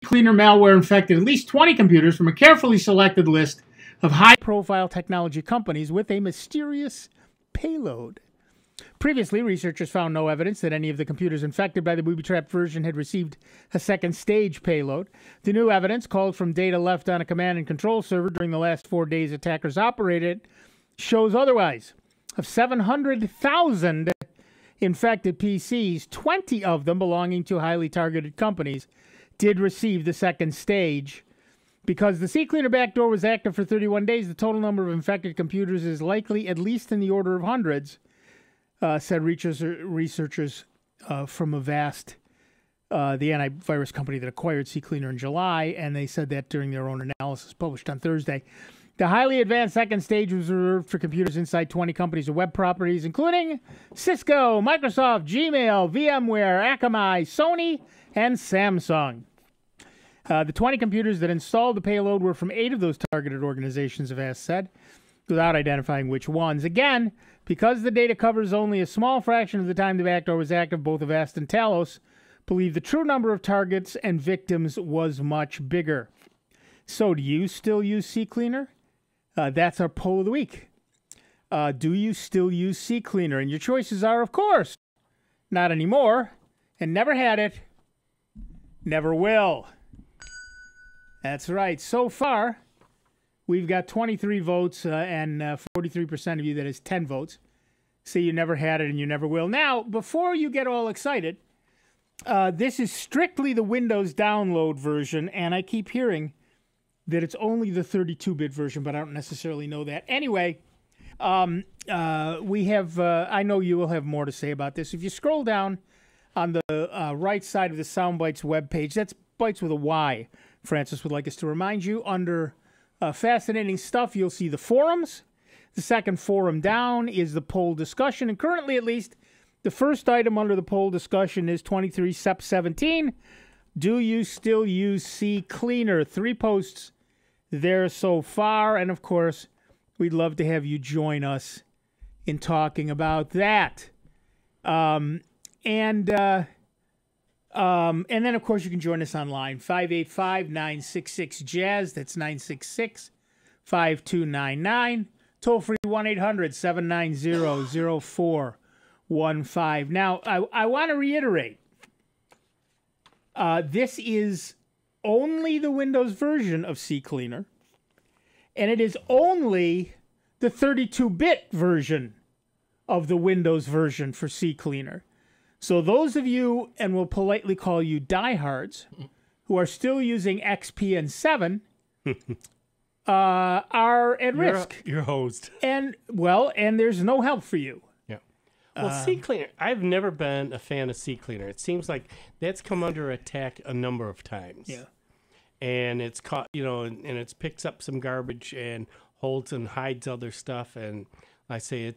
Cleaner malware infected at least 20 computers from a carefully selected list of high-profile technology companies with a mysterious payload. Previously, researchers found no evidence that any of the computers infected by the booby-trapped version had received a second-stage payload. The new evidence, called from data left on a command and control server during the last 4 days attackers operated, shows otherwise. Of 700,000 infected PCs, 20 of them belonging to highly targeted companies did receive the second stage. Because the CCleaner backdoor was active for 31 days, the total number of infected computers is likely at least in the order of hundreds, said researchers from Avast, the antivirus company that acquired CCleaner in July, and they said that during their own analysis published on Thursday. The highly advanced second stage was reserved for computers inside 20 companies or web properties, including Cisco, Microsoft, Gmail, VMware, Akamai, Sony, and Samsung. The 20 computers that installed the payload were from 8 of those targeted organizations, Avast said, without identifying which ones. Again, because the data covers only a small fraction of the time the backdoor was active, both Avast and Talos believe the true number of targets and victims was much bigger. So do you still use CCleaner? That's our poll of the week. Do you still use CCleaner? And your choices are, of course, not anymore, and never had it, never will. That's right. So far, we've got 23 votes and 43% of you, that is 10 votes. Say you never had it and you never will. Now, before you get all excited, this is strictly the Windows download version, and I keep hearing that it's only the 32-bit version, but I don't necessarily know that. Anyway, we have, I know you will have more to say about this. If you scroll down on the right side of the Soundbytes webpage, that's Bytes with a Y, Francis would like us to remind you. Under fascinating stuff, you'll see the forums. The second forum down is the poll discussion, and currently, at least, the first item under the poll discussion is 23 SEP 17. Do you still use CCleaner? 3 posts there so far, and of course, we'd love to have you join us in talking about that. And then, of course, you can join us online, 585-966-JAZZ. That's 966-5299. Toll-free 1-800-790-0415. Now, I want to reiterate, this is only the Windows version of CCleaner, and it is only the 32-bit version of the Windows version for CCleaner. So those of you, and we'll politely call you diehards, who are still using XP and 7 are at risk. You're hosed. And there's no help for you. Yeah. Well, CCleaner, I've never been a fan of CCleaner. It seems like that's come under attack a number of times. Yeah. And it's caught, and it picks up some garbage and holds and hides other stuff. And I say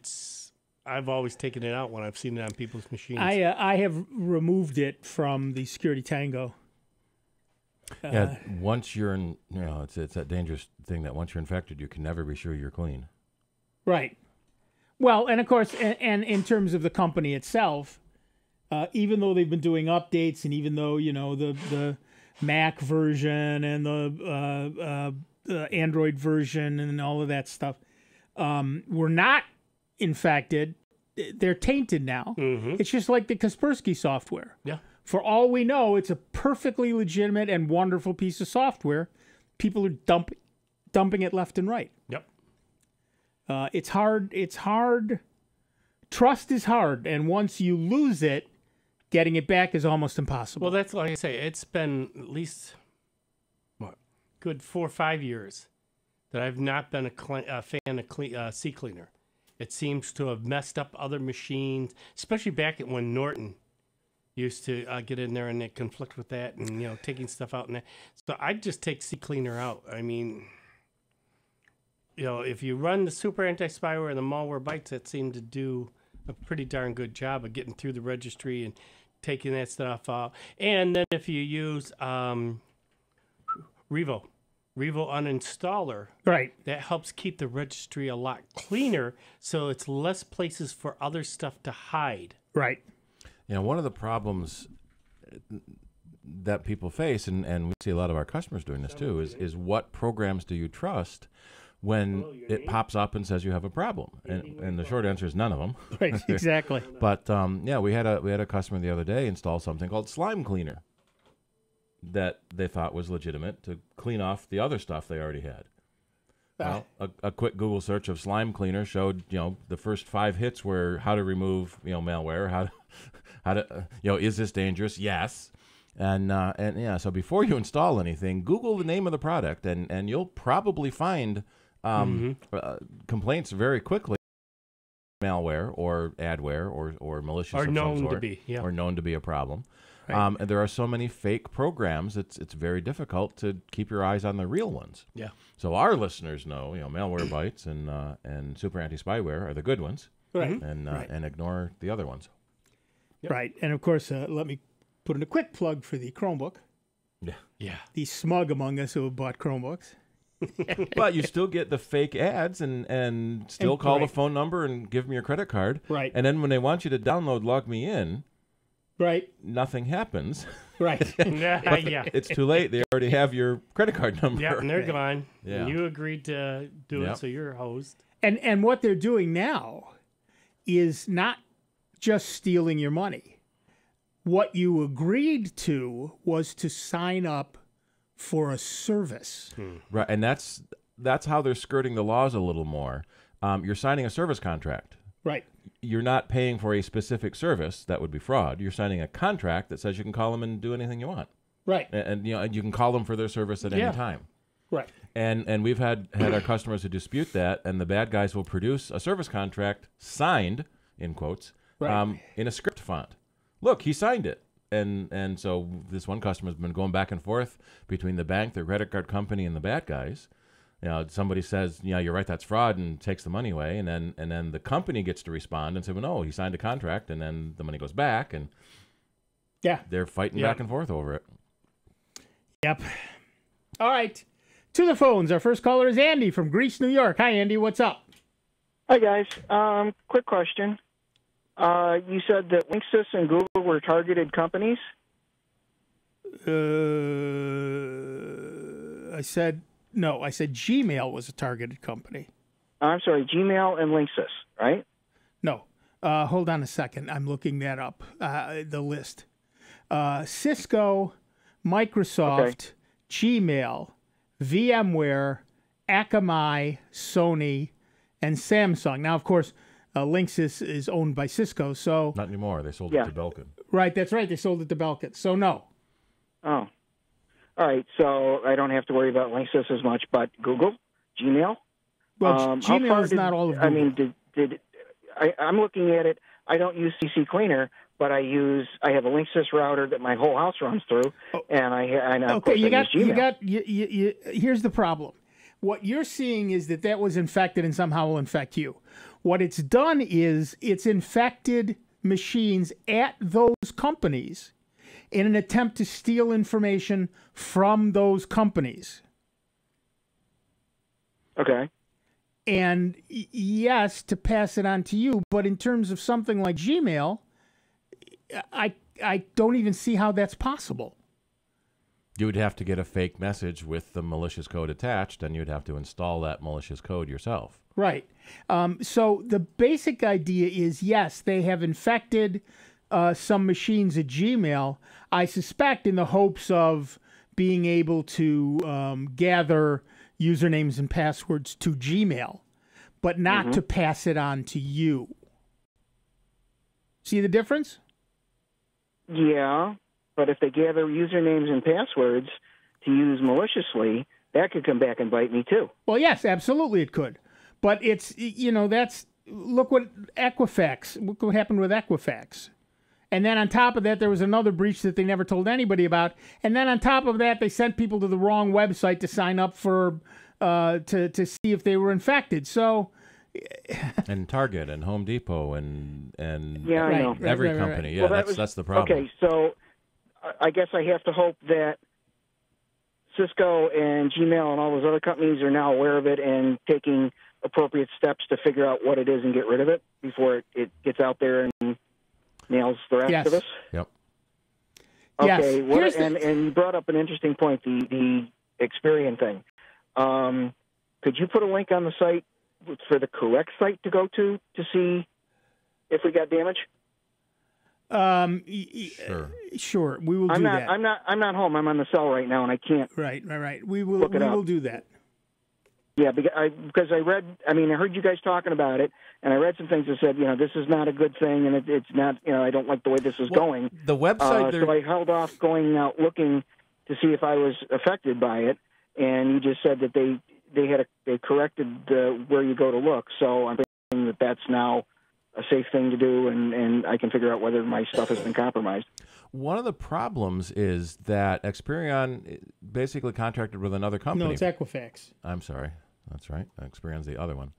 I've always taken it out when I've seen it on people's machines. I have removed it from the Security Tango. Yeah, once you're in, it's that dangerous thing that once you're infected, you can never be sure you're clean. Right. Well, and of course, and in terms of the company itself, even though they've been doing updates, and even though the Mac version and the Android version and all of that stuff were not infected, they're tainted now. Mm-hmm. It's just like the Kaspersky software. Yeah. For all we know, it's a perfectly legitimate and wonderful piece of software. People are dumping it left and right. Yep. It's hard. It's hard. Trust is hard, and once you lose it, getting it back is almost impossible. Well, that's like I say. It's been at least good 4 or 5 years that I've not been a fan of CCleaner. It seems to have messed up other machines, especially back when Norton used to get in there and they conflict with that and, taking stuff out. And that. So I'd just take CCleaner out. I mean, if you run the super anti-spyware and the malware Bytes, that seemed to do a pretty darn good job of getting through the registry and taking that stuff out. And then if you use Revo uninstaller, right, that helps keep the registry a lot cleaner, so it's less places for other stuff to hide. Right. One of the problems, that people face, and we see a lot of our customers doing this too, is what programs do you trust when it pops up and says you have a problem? And the short answer is none of them. Right, exactly. But yeah, we had a customer the other day install something called Slime Cleaner that they thought was legitimate to clean off the other stuff they already had. Well, a quick Google search of Slime Cleaner showed, the first 5 hits were how to remove, malware, how to, is this dangerous? Yes. And yeah, so before you install anything, Google the name of the product, and you'll probably find complaints very quickly. Malware or adware or malicious or of known some sort, to be, yeah. or known to be a problem. Right. And there are so many fake programs, it's very difficult to keep your eyes on the real ones. Yeah. So our listeners know, malware Bytes and super anti-spyware are the good ones, Right. and ignore the other ones. Yep. Right. And of course, let me put in a quick plug for the Chromebook. Yeah. Yeah. The smug among us who have bought Chromebooks. But you still get the fake ads and still call the right. phone number and give them your credit card. Right. And then when they want you to download Log Me In, Right. nothing happens. Right. Yeah. It's too late. They already have your credit card number. Yeah, and they're gone. Yeah. And you agreed to do Yep. it, so you're hosed. And what they're doing now is not just stealing your money. What you agreed to was to sign up for a service. Right, and that's how they're skirting the laws a little more. You're signing a service contract. Right. You're not paying for a specific service. That would be fraud. You're signing a contract that says you can call them and do anything you want. Right. And you can call them for their service at any time. Right. And we've had our customers who dispute that, and the bad guys will produce a service contract signed, in quotes, Right. in a script font. Look, he signed it. And so this one customer has been going back and forth between the bank, their credit card company, and the bad guys. Somebody says, yeah, you're right, that's fraud, and takes the money away, and then the company gets to respond and say, well, no, he signed a contract, and then the money goes back, and Yeah. they're fighting back and forth over it. Yep. All right. To the phones. Our first caller is Andy from Greece, New York. Hi, Andy. What's up? Hi, guys. Quick question. You said that Linksys and Google were targeted companies? I said no. I said Gmail was a targeted company. I'm sorry, Gmail and Linksys, right? No. Hold on a second. I'm looking that up. The list. Cisco, Microsoft, Gmail, VMware, Akamai, Sony, and Samsung. Now, of course, Linksys is owned by Cisco, so... Not anymore. They sold it to Belkin. Right, that's right. They sold it to Belkin. So, no. Oh. All right, so I don't have to worry about Linksys as much, but Google? Gmail? Well, Gmail is not all of Google. I mean, I'm looking at it. I don't use CC Cleaner, but I have a Linksys router that my whole house runs through, and of course I use Gmail. Here's the problem. What you're seeing is that was infected and somehow will infect you. What it's done is it's infected machines at those companies in an attempt to steal information from those companies. Okay. And yes, to pass it on to you, but in terms of something like Gmail, I don't even see how that's possible. You would have to get a fake message with the malicious code attached, and you'd have to install that malicious code yourself. Right. So the basic idea is, yes, they have infected some machines at Gmail, I suspect in the hopes of being able to gather usernames and passwords to Gmail, but not to pass it on to you. See the difference? Yeah, but if they gather usernames and passwords to use maliciously, that could come back and bite me too. Well, yes, absolutely it could. But it's, look what look what happened with Equifax. And then on top of that, there was another breach that they never told anybody about. And then on top of that, they sent people to the wrong website to sign up for, to see if they were infected. So... And Target and Home Depot and yeah, I know. Every company. Yeah, well, that's the problem. Okay, so I guess I have to hope that Cisco and Gmail and all those other companies are now aware of it and taking appropriate steps to figure out what it is and get rid of it before it gets out there and nails the rest of us. Yep. Okay, Yes. and you brought up an interesting point, the Experian thing. Could you put a link on the site for the correct site to go to see if we got damage? Sure. We will do that. I'm not home. I'm on the cell right now, and I can't. Right. We will do that. Yeah, because I read. I mean, I heard you guys talking about it, and I read some things that said, this is not a good thing, and it's not. I don't like the way this is going. The website. So I held off going out looking to see if I was affected by it, and you just said that they corrected where you go to look. So I'm thinking that's now a safe thing to do, and I can figure out whether my stuff has been compromised. One of the problems is that Experian basically contracted with another company. No, it's Equifax. I'm sorry. That's right. Experian's the other one.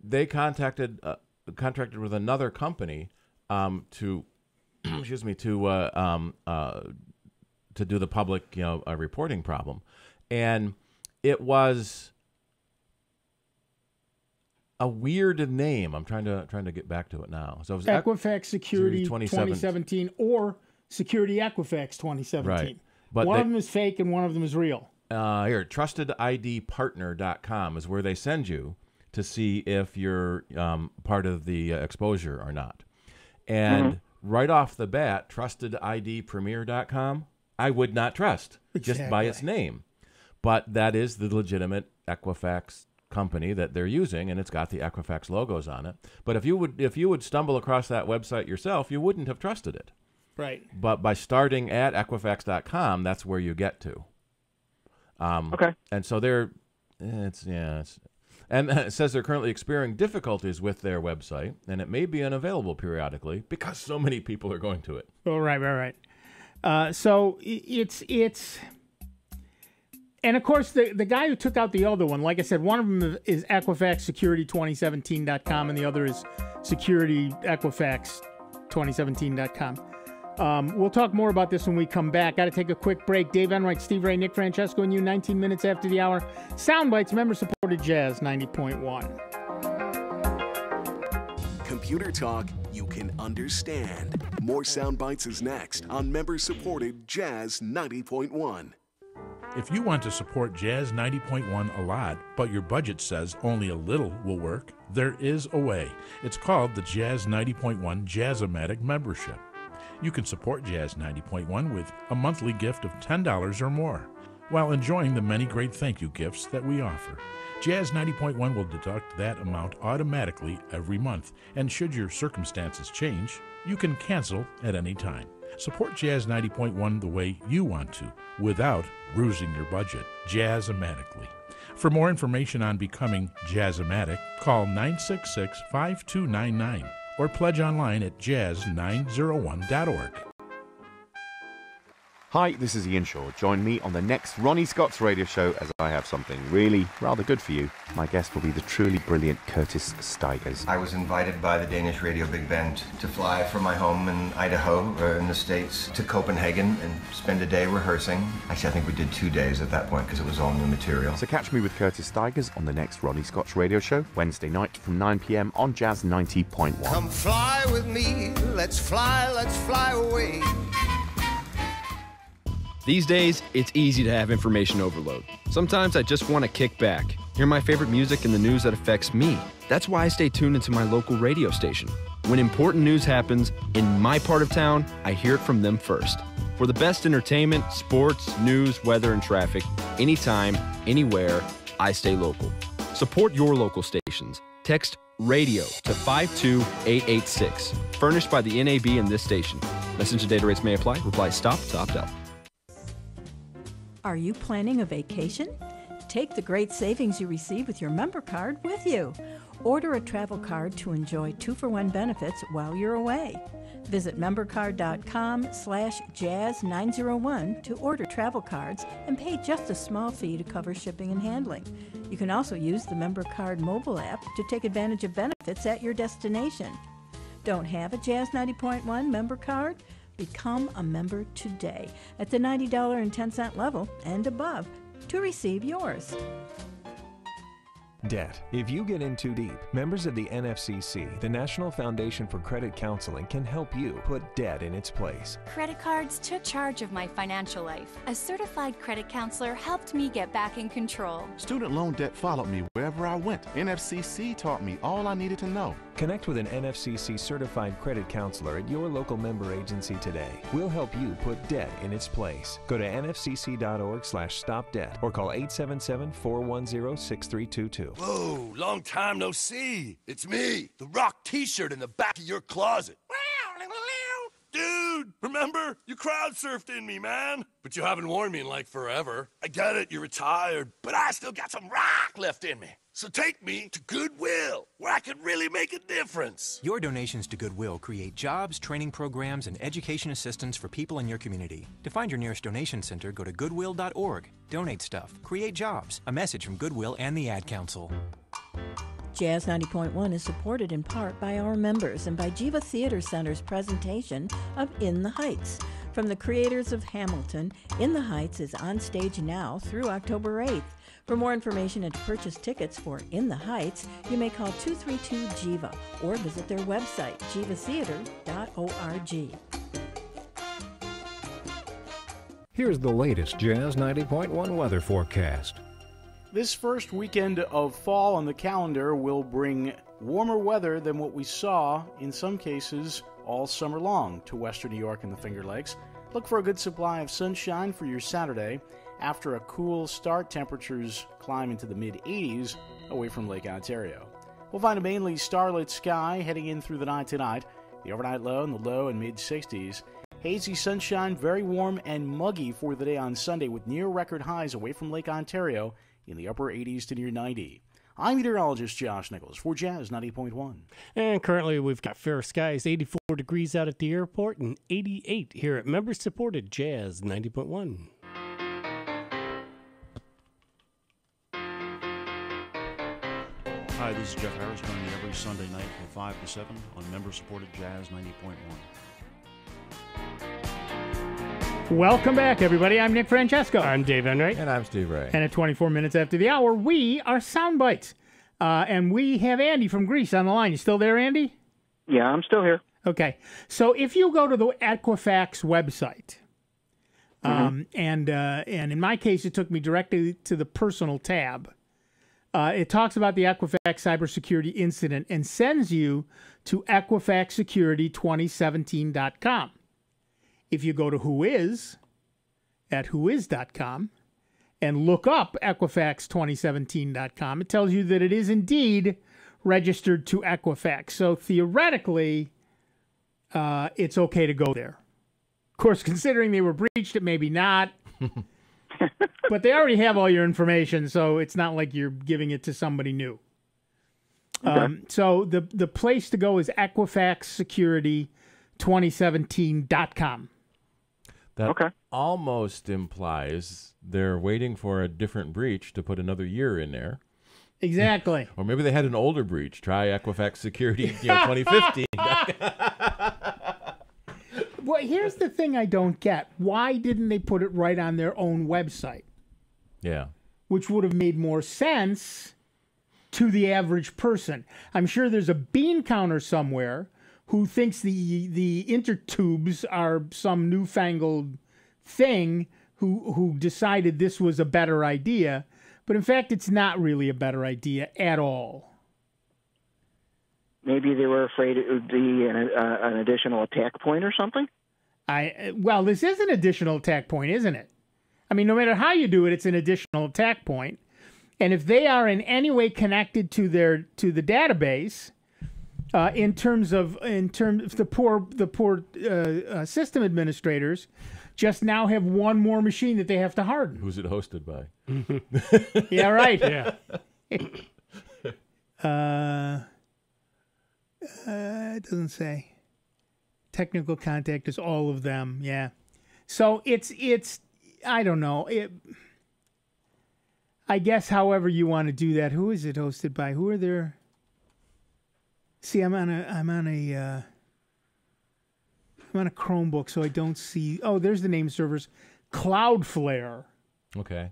They contracted with another company to excuse me to do the public reporting problem, and it was a weird name. I'm trying to get back to it now. So it was Equifax Security 2017 or Security Equifax 2017. Right. But one of them is fake and one of them is real. Here, trustedidpartner.com is where they send you to see if you're part of the exposure or not. And right off the bat, trustedidpremier.com, I would not trust just by its name. But that is the legitimate Equifax company that they're using, and it's got the Equifax logos on it. But if you would stumble across that website yourself, you wouldn't have trusted it. Right. But by starting at Equifax.com, that's where you get to. Okay. And so and it says they're currently experiencing difficulties with their website, and it may be unavailable periodically because so many people are going to it. Oh, right. So it's. And, of course, the guy who took out the other one, like I said, one of them is EquifaxSecurity2017.com, and the other is SecurityEquifax2017.com. We'll talk more about this when we come back. Got to take a quick break. Dave Enright, Steve Ray, Nick Francesco, and you, 19 minutes after the hour. Soundbites, member-supported Jazz 90.1. Computer talk you can understand. More Soundbites is next on member-supported Jazz 90.1. If you want to support Jazz 90.1 a lot, but your budget says only a little will work, there is a way. It's called the Jazz 90.1 Jazz-O-Matic membership. You can support Jazz 90.1 with a monthly gift of $10 or more, while enjoying the many great thank you gifts that we offer. Jazz 90.1 will deduct that amount automatically every month, and should your circumstances change, you can cancel at any time. Support Jazz 90.1 the way you want to, without bruising your budget. Jazz-O-Matically. For more information on becoming Jazz-O-Matic, call 966-5299 or pledge online at jazz901.org. Hi, this is Ian Shaw. Join me on the next Ronnie Scott's radio show as I have something really rather good for you. My guest will be the truly brilliant Curtis Stigers. I was invited by the Danish Radio Big Band to fly from my home in Idaho, in the States, to Copenhagen and spend a day rehearsing. Actually, I think we did 2 days at that point because it was all new material. So catch me with Curtis Stigers on the next Ronnie Scott's radio show, Wednesday night from 9 p.m. on Jazz 90.1. Come fly with me, let's fly away. These days, it's easy to have information overload. Sometimes I just want to kick back, hear my favorite music and the news that affects me. That's why I stay tuned into my local radio station. When important news happens in my part of town, I hear it from them first. For the best entertainment, sports, news, weather, and traffic, anytime, anywhere, I stay local. Support your local stations. Text RADIO to 52886. Furnished by the NAB and this station. Message and data rates may apply. Reply STOP to opt out. Are you planning a vacation? Take the great savings you receive with your member card with you. Order a travel card to enjoy 2-for-1 benefits while you're away. Visit membercard.com/jazz901 to order travel cards and pay just a small fee to cover shipping and handling. You can also use the member card mobile app to take advantage of benefits at your destination. Don't have a Jazz 90.1 member card? Become a member today at the $90.10 level and above to receive yours. Debt. If you get in too deep, members of the NFCC, the National Foundation for Credit Counseling, can help you put debt in its place. Credit cards took charge of my financial life. A certified credit counselor helped me get back in control. Student loan debt followed me wherever I went. NFCC taught me all I needed to know. Connect with an NFCC certified credit counselor at your local member agency today. We'll help you put debt in its place. Go to nfcc.org/stopdebt or call 877-410-6322. Whoa, long time no see. It's me, the Rock t-shirt in the back of your closet. Dude, remember? You crowd surfed in me, man. But you haven't worn me in like forever. I get it, you're retired, but I still got some rock left in me. So take me to Goodwill, where I can really make a difference. Your donations to Goodwill create jobs, training programs, and education assistance for people in your community. To find your nearest donation center, go to goodwill.org. Donate stuff. Create jobs. A message from Goodwill and the Ad Council. Jazz 90.1 is supported in part by our members and by Jiva Theater Center's presentation of In the Heights. From the creators of Hamilton, In the Heights is on stage now through October 8th. For more information and to purchase tickets for In the Heights, you may call 232-JIVA or visit their website, jivatheater.org. Here's the latest Jazz 90.1 weather forecast. This first weekend of fall on the calendar will bring warmer weather than what we saw, in some cases, all summer long to western New York and the Finger Lakes. Look for a good supply of sunshine for your Saturday. After a cool start, temperatures climb into the mid-80s away from Lake Ontario. We'll find a mainly starlit sky heading in through the night tonight. The overnight low in the low and mid-60s. Hazy sunshine, very warm and muggy for the day on Sunday with near-record highs away from Lake Ontario in the upper 80s to near 90. I'm meteorologist Josh Nichols for Jazz 90.1. And currently we've got fair skies, 84 degrees out at the airport and 88 here at member-supported Jazz 90.1. Hi, this is Jeff Harris, joining you every Sunday night from 5 to 7 on member-supported Jazz 90.1. Welcome back, everybody. I'm Nick Francesco. I'm Dave Enright. And I'm Steve Ray. And at 24 minutes after the hour, we are Sound Bytes. And we have Andy from Greece on the line. You still there, Andy? Yeah, I'm still here. Okay. So if you go to the Equifax website, and in my case, it took me directly to the personal tab. It talks about the Equifax cybersecurity incident and sends you to EquifaxSecurity2017.com. If you go to Whois at whois.com and look up Equifax2017.com, it tells you that it is indeed registered to Equifax. So theoretically, it's okay to go there. Of course, considering they were breached, it may be not. But they already have all your information, so it's not like you're giving it to somebody new. Okay. So the place to go is EquifaxSecurity2017.com. That almost implies they're waiting for a different breach to put another year in there. Exactly. Or maybe they had an older breach. Try Equifax Security 2015. Well, here's the thing I don't get. Why didn't they put it right on their own website? Yeah. Which would have made more sense to the average person. I'm sure there's a bean counter somewhere who thinks the intertubes are some newfangled thing, who decided this was a better idea. But in fact, it's not really a better idea at all. Maybe they were afraid it would be an additional attack point or something? Well, this is an additional attack point, isn't it? I mean, no matter how you do it, it's an additional attack point. And if they are in any way connected to the database, in terms of the poor system administrators, just now have one more machine that they have to harden. Who's it hosted by? Yeah, right. Yeah. It doesn't say. Technical contact is all of them. Yeah. So it's I don't know. I guess however you want to do that. Who is it hosted by? Who are there? See, I'm on a Chromebook, so I don't see. Oh, there's the name servers. Cloudflare. Okay.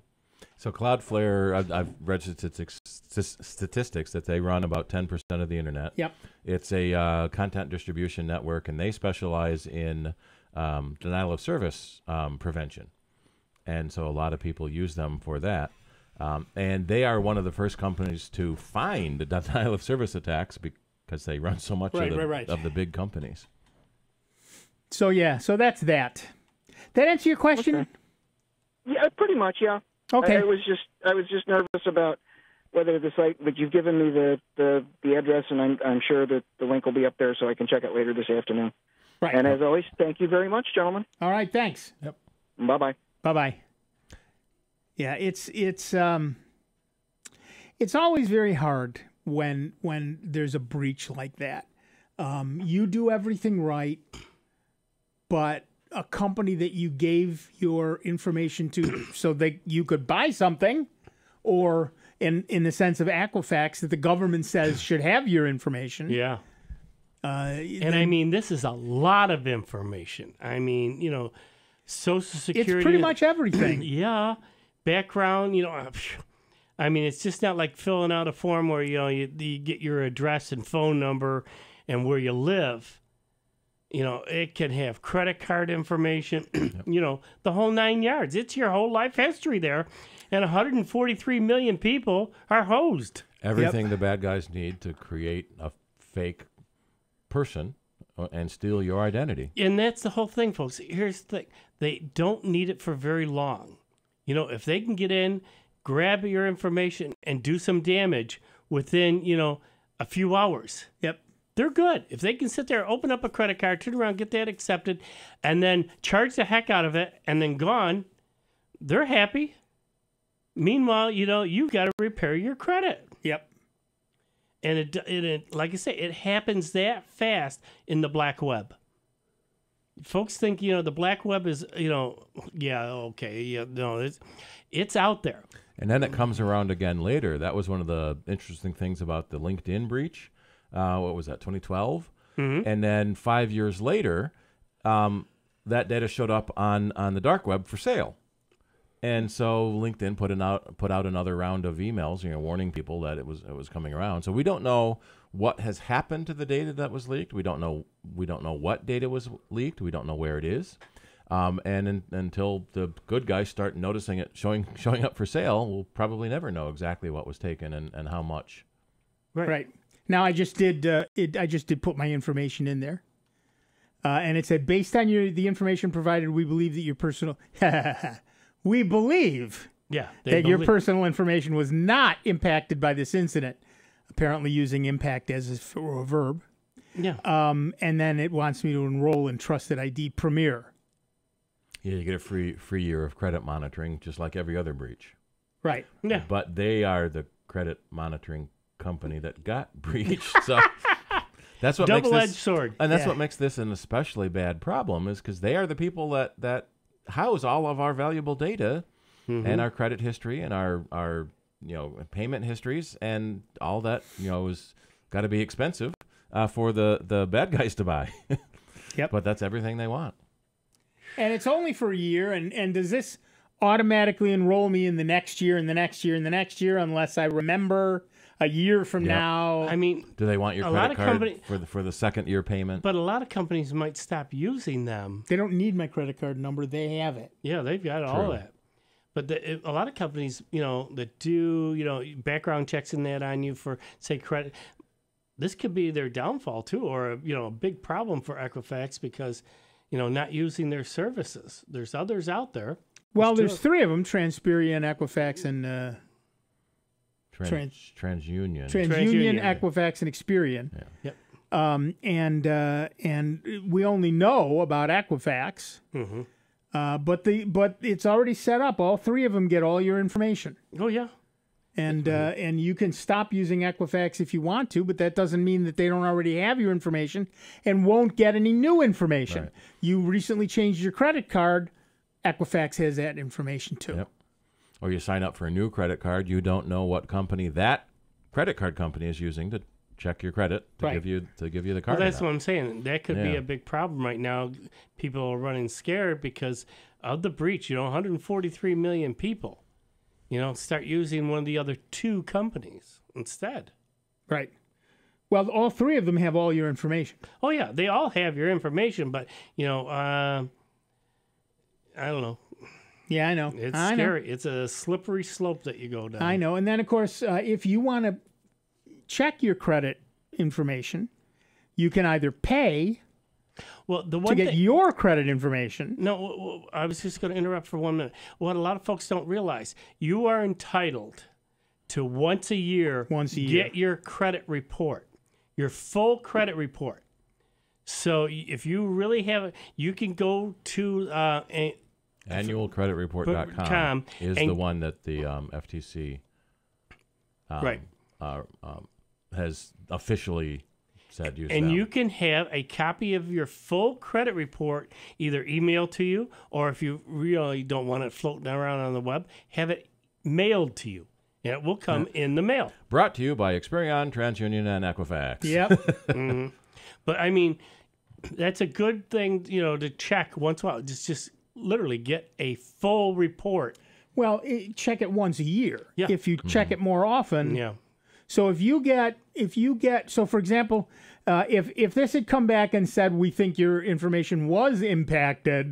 So Cloudflare, I've read statistics that they run about 10% of the internet. Yep. It's a content distribution network, and they specialize in denial of service prevention. And so a lot of people use them for that. And they are one of the first companies to find the denial of service attacks because they run so much of the big companies. So, yeah, so that's that. That answer your question? Okay. Yeah, pretty much, yeah. Okay. I was just nervous about whether the site, but you've given me the address, and I'm sure that the link will be up there so I can check it later this afternoon. Right. And as always, thank you very much, gentlemen. All right, thanks. Yep. Bye-bye. Bye-bye. Yeah, it's always very hard when there's a breach like that. You do everything right, but a company that you gave your information to so that you could buy something, or in the sense of Equifax that the government says should have your information. Yeah. And I mean, this is a lot of information. I mean, Social Security. It's pretty much everything. Yeah. Background, I mean, it's just not like filling out a form where, you get your address and phone number and where you live. It can have credit card information, the whole 9 yards. It's your whole life history there. And 143 million people are hosed. Everything the bad guys need to create a fake person and steal your identity. And that's the whole thing, folks. Here's the thing. They don't need it for very long. If they can get in, grab your information, and do some damage within, a few hours. Yep. They're good. If they can sit there, open up a credit card, turn around, get that accepted, and then charge the heck out of it, and then gone, they're happy. Meanwhile, you've got to repair your credit. Yep. And it like I say, it happens that fast in the black web. Folks think, the black web is, it's out there. And then it comes around again later. That was one of the interesting things about the LinkedIn breach. What was that, 2012? Mm-hmm. And then 5 years later, that data showed up on the dark web for sale. And so LinkedIn put out another round of emails, warning people that it was coming around. So we don't know what has happened to the data that was leaked. We don't know what data was leaked. We don't know where it is. Until the good guys start noticing it showing up for sale, we'll probably never know exactly what was taken and how much. Right. Now I just did put my information in there, and it said, based on the information provided, we believe that your personal we believe that your personal information was not impacted by this incident. Apparently, using impact as a verb. Yeah. And then it wants me to enroll in Trusted ID Premier. Yeah, you get a free year of credit monitoring, just like every other breach. Right. Yeah. But they are the credit monitoring company that got breached. So that's what double-edged sword. And that's what makes this an especially bad problem, is because they are the people that house all of our valuable data and our credit history and our payment histories, and all that is got to be expensive for the bad guys to buy. Yep. But that's everything they want. And it's only for a year, and does this automatically enroll me in the next year and the next year and the next year unless I remember a year from now? I mean, do they want your credit card for the second year payment? But a lot of companies might stop using them. They don't need my credit card number. They have it. Yeah, they've got all that. But a lot of companies, that do, background checks and that on you for, say, credit, this could be their downfall too, or a big problem for Equifax because, not using their services. There's others out there. Well, there's three of them: Transperian, Equifax, and TransUnion. TransUnion, Equifax, and Experian. Yeah. Yep. And we only know about Equifax. Mm-hmm. But it's already set up. All three of them get all your information. Oh yeah. And you can stop using Equifax if you want to, but that doesn't mean that they don't already have your information and won't get any new information. Right. You recently changed your credit card, Equifax has that information too. Yep. Or you sign up for a new credit card, you don't know what company that credit card company is using to check your credit to give you the card. Well, that's what I'm saying. That could be a big problem right now. People are running scared because of the breach. 143 million people. Start using one of the other two companies instead. Right. Well, all three of them have all your information. Oh, yeah. They all have your information, but, I don't know. Yeah, I know. It's I scary. know. It's a slippery slope that you go down. I know. And then, of course, if you want to check your credit information, you can either pay to get your credit information. No, I was just going to interrupt for 1 minute. What a lot of folks don't realize, you are entitled to once a year get your credit report, your full credit report. So if you really have it, you can go to annualcreditreport.com is the one that the FTC has officially said use. And you can have a copy of your full credit report either emailed to you, or if you really don't want it floating around on the web, have it mailed to you. And it will come in the mail. Brought to you by Experian, TransUnion, and Equifax. Yep. Mm-hmm. But I mean, that's a good thing, to check once in a while. Just literally get a full report. Well, check it once a year. Yeah. If you check it more often. Yeah. So if you get, so for example, if this had come back and said we think your information was impacted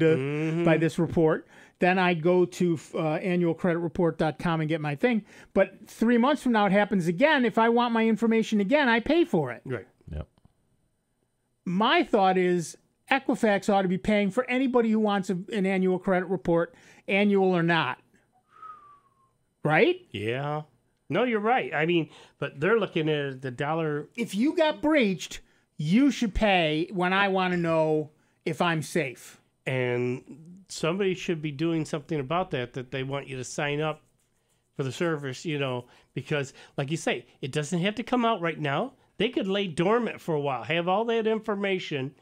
by this report, then I'd go to annualcreditreport.com and get my thing. But 3 months from now, it happens again. If I want my information again, I pay for it. Right. Yep. My thought is Equifax ought to be paying for anybody who wants an annual credit report, annual or not. Right? Yeah. No, you're right. I mean, but they're looking at the dollar. If you got breached, you should pay when I want to know if I'm safe. And somebody should be doing something about that they want you to sign up for the service, because, like you say, it doesn't have to come out right now. They could lay dormant for a while, have all that information,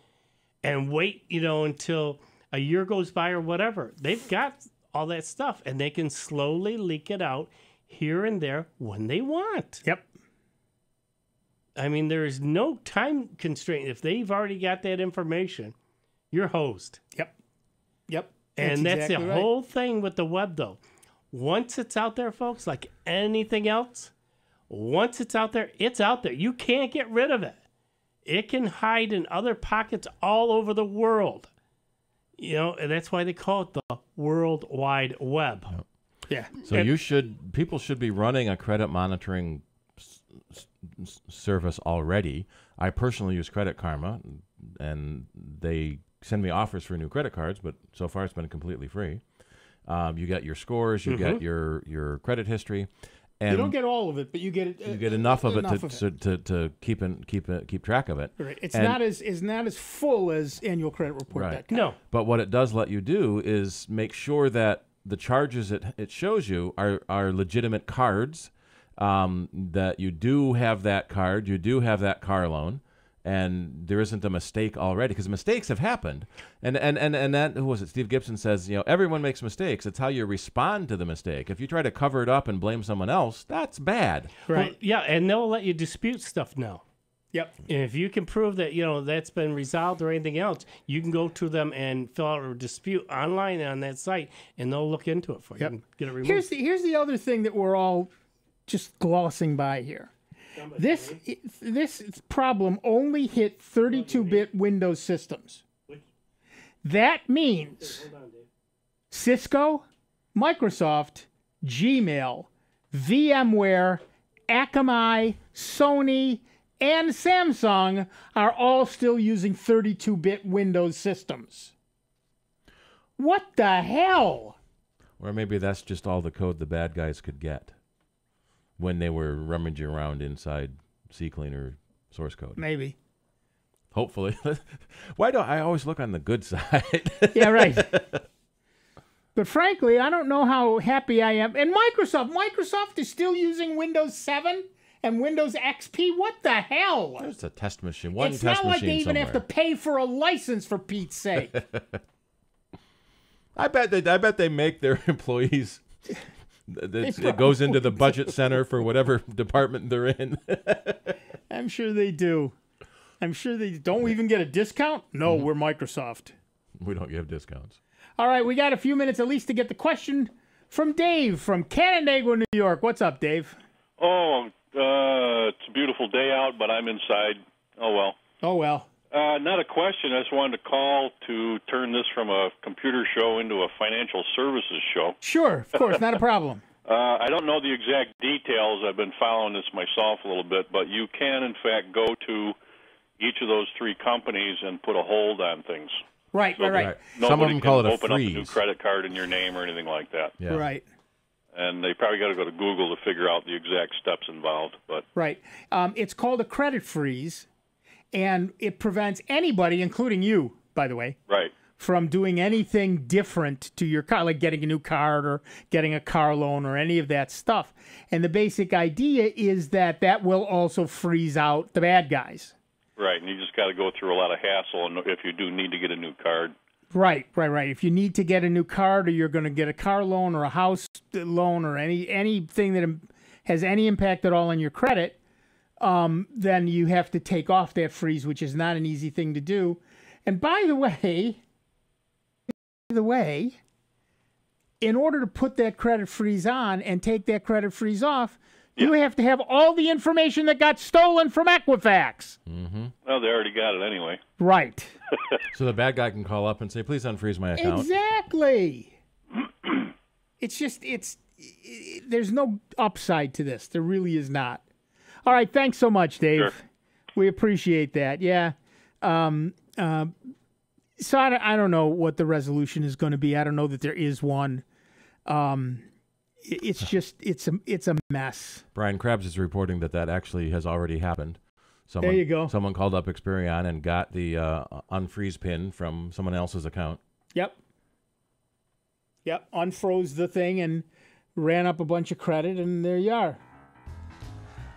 and wait, until a year goes by or whatever. They've got all that stuff, and they can slowly leak it out here and there when they want. Yep. I mean, there is no time constraint. If they've already got that information, you're hosed. Yep. And that's exactly the right. whole thing with the web, though. Once it's out there, folks, like anything else, once it's out there, it's out there. You can't get rid of it. It can hide in other pockets all over the world. And that's why they call it the World Wide Web. Yeah. So people should be running a credit monitoring service already. I personally use Credit Karma, and they send me offers for new credit cards, but so far it's been completely free. You get your scores, you get your credit history. And you don't get all of it, but you get it. You get enough of it to keep track of it. Right. It's not as full as annual credit report. Right. No. But what it does let you do is make sure that the charges it shows you are legitimate cards, that you do have that card, you do have that car loan, and there isn't a mistake already, because mistakes have happened. And that, who was it? Steve Gibson says, everyone makes mistakes. It's how you respond to the mistake. If you try to cover it up and blame someone else, that's bad. Right. Well, yeah, and they'll let you dispute stuff now. Yep. And if you can prove that, that's been resolved or anything else, you can go to them and fill out a dispute online on that site, and they'll look into it for you and get it removed. Here's the other thing that we're all just glossing by here. This problem only hit 32-bit Windows systems. That means Cisco, Microsoft, Gmail, VMware, Akamai, Sony, and Samsung are all still using 32-bit Windows systems. What the hell? Or maybe that's just all the code the bad guys could get when they were rummaging around inside CCleaner source code. Maybe. Hopefully. Why do I always look on the good side? Yeah, right. But frankly, I don't know how happy I am. And Microsoft is still using Windows 7 and Windows XP. What the hell? It's a test machine. It's not like they even have to pay for a license, for Pete's sake. I bet they make their employees. It goes into the budget center for whatever department they're in. I'm sure they do. I'm sure they don't even get a discount. No, we're Microsoft. We don't give discounts. All right, we got a few minutes at least to get the question from Dave from Canandaigua, New York. What's up, Dave? Oh, it's a beautiful day out, but I'm inside. Oh, well. Oh, well. Not a question. I just wanted to call to turn this from a computer show into a financial services show. Sure, of course, not a problem. I don't know the exact details. I've been following this myself a little bit, but you can, in fact, go to each of those three companies and put a hold on things. Right, so right. Some of them call it a open up a new freeze. credit card in your name or anything like that. Yeah. Right. And they probably got to go to Google to figure out the exact steps involved. But Right. It's called a credit freeze, and it prevents anybody, including you, by the way, right, from doing anything different to your car, like getting a new card or getting a car loan or any of that stuff. And the basic idea is that that will also freeze out the bad guys. right, and you just got to go through a lot of hassle, and if you do need to get a new card. Right. If you need to get a new card, or you're going to get a car loan or a house loan or anything that has any impact at all on your credit, then you have to take off that freeze, which is not an easy thing to do. And by the way, in order to put that credit freeze on and take that credit freeze off, you have to have all the information that got stolen from Equifax. Mm-hmm. Well, they already got it anyway. Right. So the bad guy can call up and say, please unfreeze my account. Exactly. It's just, there's no upside to this. There really is not. All right. Thanks so much, Dave. Sure. We appreciate that. Yeah. So I don't know what the resolution is going to be. I don't know that there is one. It's just, it's a mess. Brian Krebs is reporting that actually has already happened. There you go. Someone called up Experian and got the unfreeze pin from someone else's account. Yep. Unfroze the thing and ran up a bunch of credit, and there you are.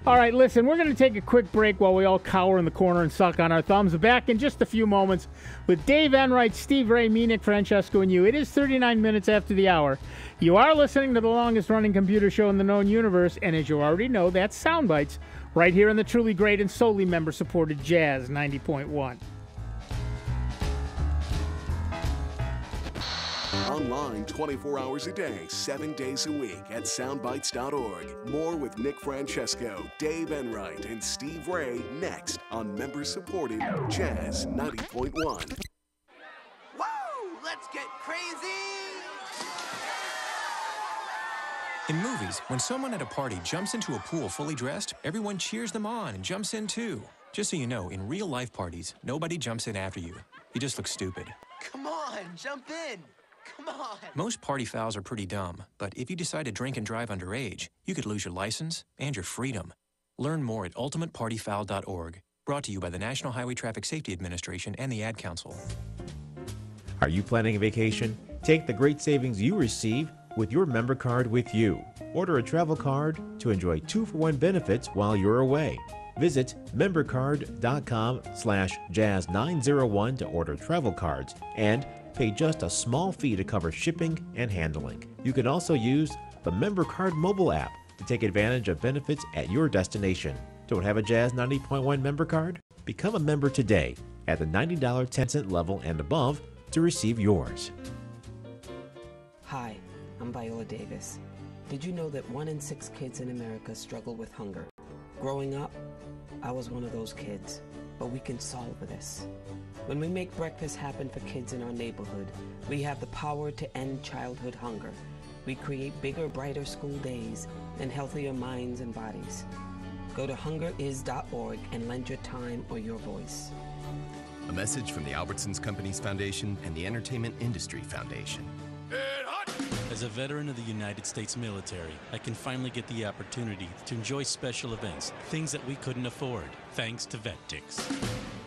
All right, listen, we're going to take a quick break while we all cower in the corner and suck on our thumbs. Back in just a few moments with Dave Enright, Steve Ray, me, Nick Francesco, and you. It is 39 minutes after the hour. You are listening to the longest-running computer show in the known universe, and as you already know, that's Soundbites, right here on the truly great and solely member-supported Jazz 90.1. Online 24 hours a day, 7 days a week at soundbites.org. More with Nick Francesco, Dave Enright, and Steve Ray next on member-supported Jazz 90.1. Woo! Let's get crazy! In movies, when someone at a party jumps into a pool fully dressed, everyone cheers them on and jumps in too. Just so you know, in real-life parties, nobody jumps in after you. You just look stupid. Come on, jump in! Come on! Most party fouls are pretty dumb, but if you decide to drink and drive underage, you could lose your license and your freedom. Learn more at ultimatepartyfoul.org. Brought to you by the National Highway Traffic Safety Administration and the Ad Council. Are you planning a vacation? Take the great savings you receive with your member card with you. Order a travel card to enjoy 2-for-1 benefits while you're away. Visit membercard.com/jazz901 to order travel cards and pay just a small fee to cover shipping and handling. You can also use the Member Card mobile app to take advantage of benefits at your destination. Don't have a Jazz 90.1 member card? Become a member today at the $90 10-cent level and above to receive yours. Hi, I'm Viola Davis. Did you know that 1 in 6 kids in America struggle with hunger? Growing up, I was one of those kids, but we can solve this. When we make breakfast happen for kids in our neighborhood, we have the power to end childhood hunger. We create bigger, brighter school days and healthier minds and bodies. Go to hungeris.org and lend your time or your voice. A message from the Albertsons Companies Foundation and the Entertainment Industry Foundation. As a veteran of the United States military, I can finally get the opportunity to enjoy special events, things that we couldn't afford, thanks to VetTix.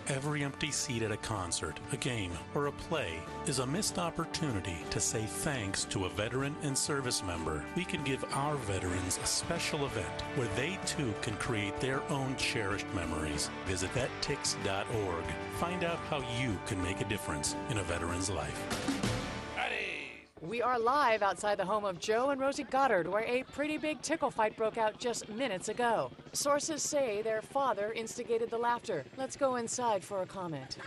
Every empty seat at a concert, a game, or a play is a missed opportunity to say thanks to a veteran and service member. We can give our veterans a special event where they too can create their own cherished memories. Visit vettix.org. Find out how you can make a difference in a veteran's life. We are live outside the home of Joe and Rosie Goddard, where a pretty big tickle fight broke out just minutes ago. Sources say their father instigated the laughter. Let's go inside for a comment.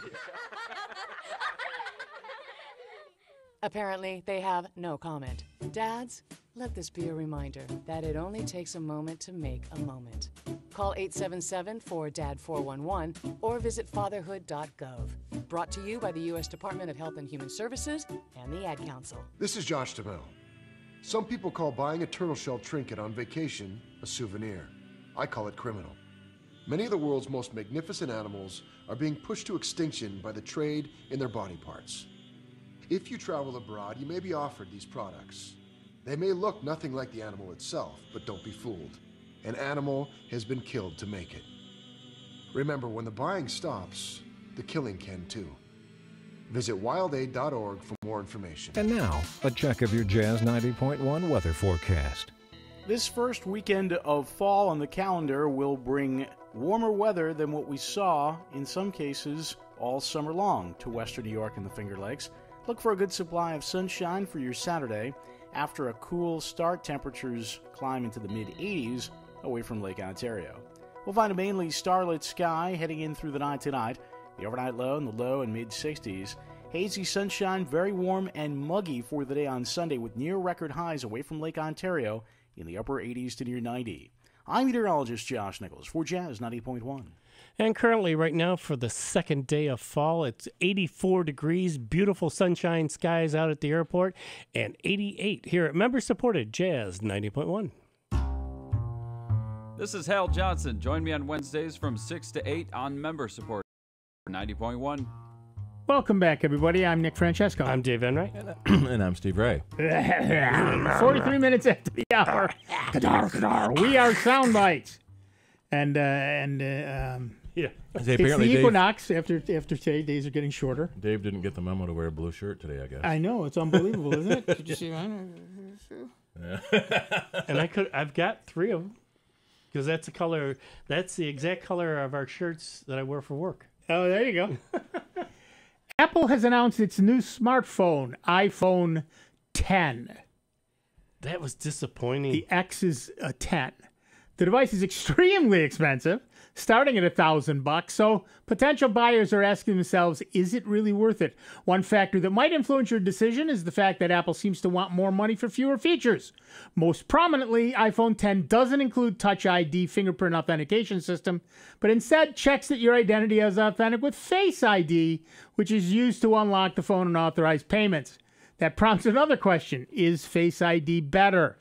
Apparently, they have no comment. Dads, Let this be a reminder that it only takes a moment to make a moment. Call 877-4DAD-411 or visit fatherhood.gov. Brought to you by the U.S. Department of Health and Human Services and the Ad Council. This is Josh Duhamel. Some people call buying a turtle shell trinket on vacation a souvenir. I call it criminal. Many of the world's most magnificent animals are being pushed to extinction by the trade in their body parts. If you travel abroad, you may be offered these products. They may look nothing like the animal itself, but don't be fooled. An animal has been killed to make it. Remember, when the buying stops, the killing can too. Visit wildaid.org for more information. And now, a check of your Jazz 90.1 weather forecast. This first weekend of fall on the calendar will bring warmer weather than what we saw, in some cases, all summer long to western New York and the Finger Lakes. Look for a good supply of sunshine for your Saturday. After a cool start, temperatures climb into the mid-80s away from Lake Ontario. We'll find a mainly starlit sky heading in through the night tonight. The overnight low in the low and mid-60s. Hazy sunshine, very warm and muggy for the day on Sunday with near-record highs away from Lake Ontario in the upper 80s to near 90. I'm meteorologist Josh Nichols for Jazz 90.1. And currently, right now, for the second day of fall, it's 84 degrees, beautiful sunshine skies out at the airport, and 88 here at member-supported Jazz 90.1. This is Hal Johnson. Join me on Wednesdays from 6 to 8 on member-supported 90.1. Welcome back, everybody. I'm Nick Francesco. I'm Dave Enright. And I'm Steve Ray. 43 minutes after the hour. We are Sound Bytes. And yeah. It's the equinox. After today, days are getting shorter. Dave didn't get the memo to wear a blue shirt today, I guess. I know. It's unbelievable, isn't it? Did you see that? And I've got 3 of them. Because that's the color, that's the exact color of our shirts that I wear for work. Oh, there you go. Apple has announced its new smartphone, iPhone 10. That was disappointing. The X is a 10. The device is extremely expensive, starting at $1,000, so potential buyers are asking themselves, is it really worth it? One factor that might influence your decision is the fact that Apple seems to want more money for fewer features. Most prominently, iPhone 10 doesn't include Touch ID fingerprint authentication system, but instead checks that your identity is authentic with Face ID, which is used to unlock the phone and authorize payments. That prompts another question, is Face ID better?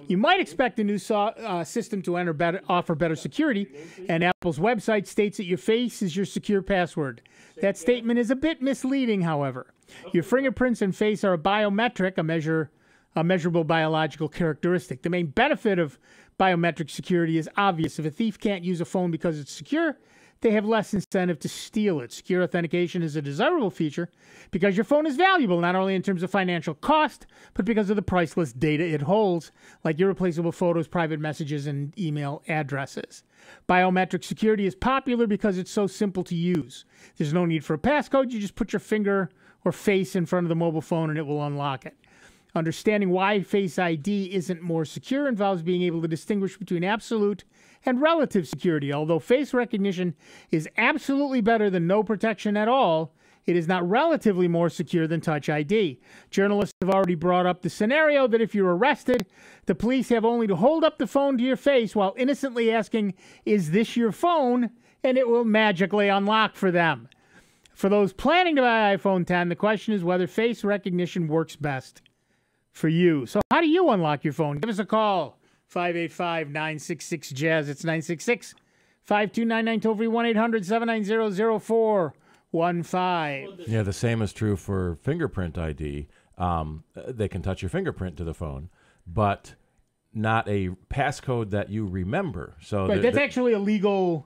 You might expect the new system to offer better security, and Apple's website states that your face is your secure password. That statement is a bit misleading, however. Your fingerprints and face are a biometric, a measurable biological characteristic. The main benefit of biometric security is obvious. If a thief can't use a phone because it's secure, they have less incentive to steal it. Secure authentication is a desirable feature because your phone is valuable, not only in terms of financial cost, but because of the priceless data it holds, like irreplaceable photos, private messages, and email addresses. Biometric security is popular because it's so simple to use. There's no need for a passcode. You just put your finger or face in front of the mobile phone and it will unlock it. Understanding why Face ID isn't more secure involves being able to distinguish between absolute and relative security. Although face recognition is absolutely better than no protection at all, it is not relatively more secure than Touch ID. Journalists have already brought up the scenario that if you're arrested, the police have only to hold up the phone to your face while innocently asking, "Is this your phone?" and it will magically unlock for them. For those planning to buy iPhone 10, the question is whether face recognition works best for you. So how do you unlock your phone? Give us a call. 585-966-JAZZ. It's 966-5299. Toll free 1-800-790-0415. Yeah, the same is true for fingerprint ID. They can touch your fingerprint to the phone, but not a passcode that you remember. So right, that's actually a legal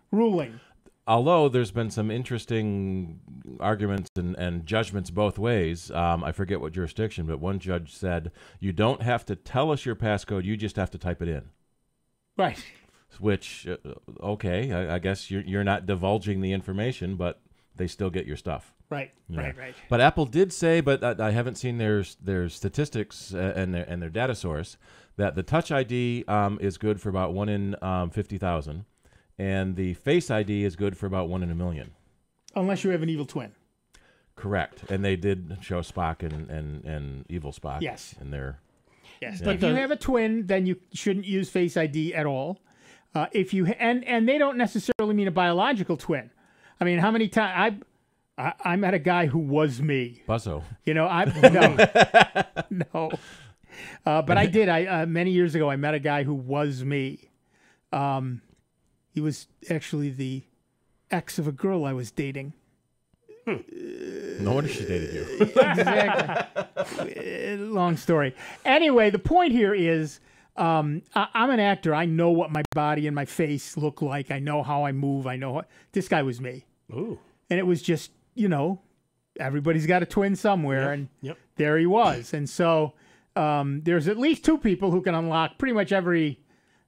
ruling. Although there's been some interesting arguments and judgments both ways. I forget what jurisdiction, but one judge said, you don't have to tell us your passcode, you just have to type it in. Right. Which, okay, I guess you're not divulging the information, but they still get your stuff. Right, right. But Apple did say, but I haven't seen their statistics and their data source, that the Touch ID is good for about 1 in 50,000. And the Face ID is good for about 1 in a million. Unless you have an evil twin. Correct. And they did show Spock and evil Spock. Yes. In their Yes. But If you have a twin, then you shouldn't use Face ID at all. If you and they don't necessarily mean a biological twin. I mean, how many times I met a guy who was me. Buzzo. You know, no. But I did. Many years ago, I met a guy who was me. He was actually the ex of a girl I was dating. No wonder she dated you. Exactly. Long story. Anyway, the point here is I'm an actor. I know what my body and my face look like. I know how I move. I know this guy was me. Ooh. And it was just, everybody's got a twin somewhere. And there he was. And so there's at least two people who can unlock pretty much every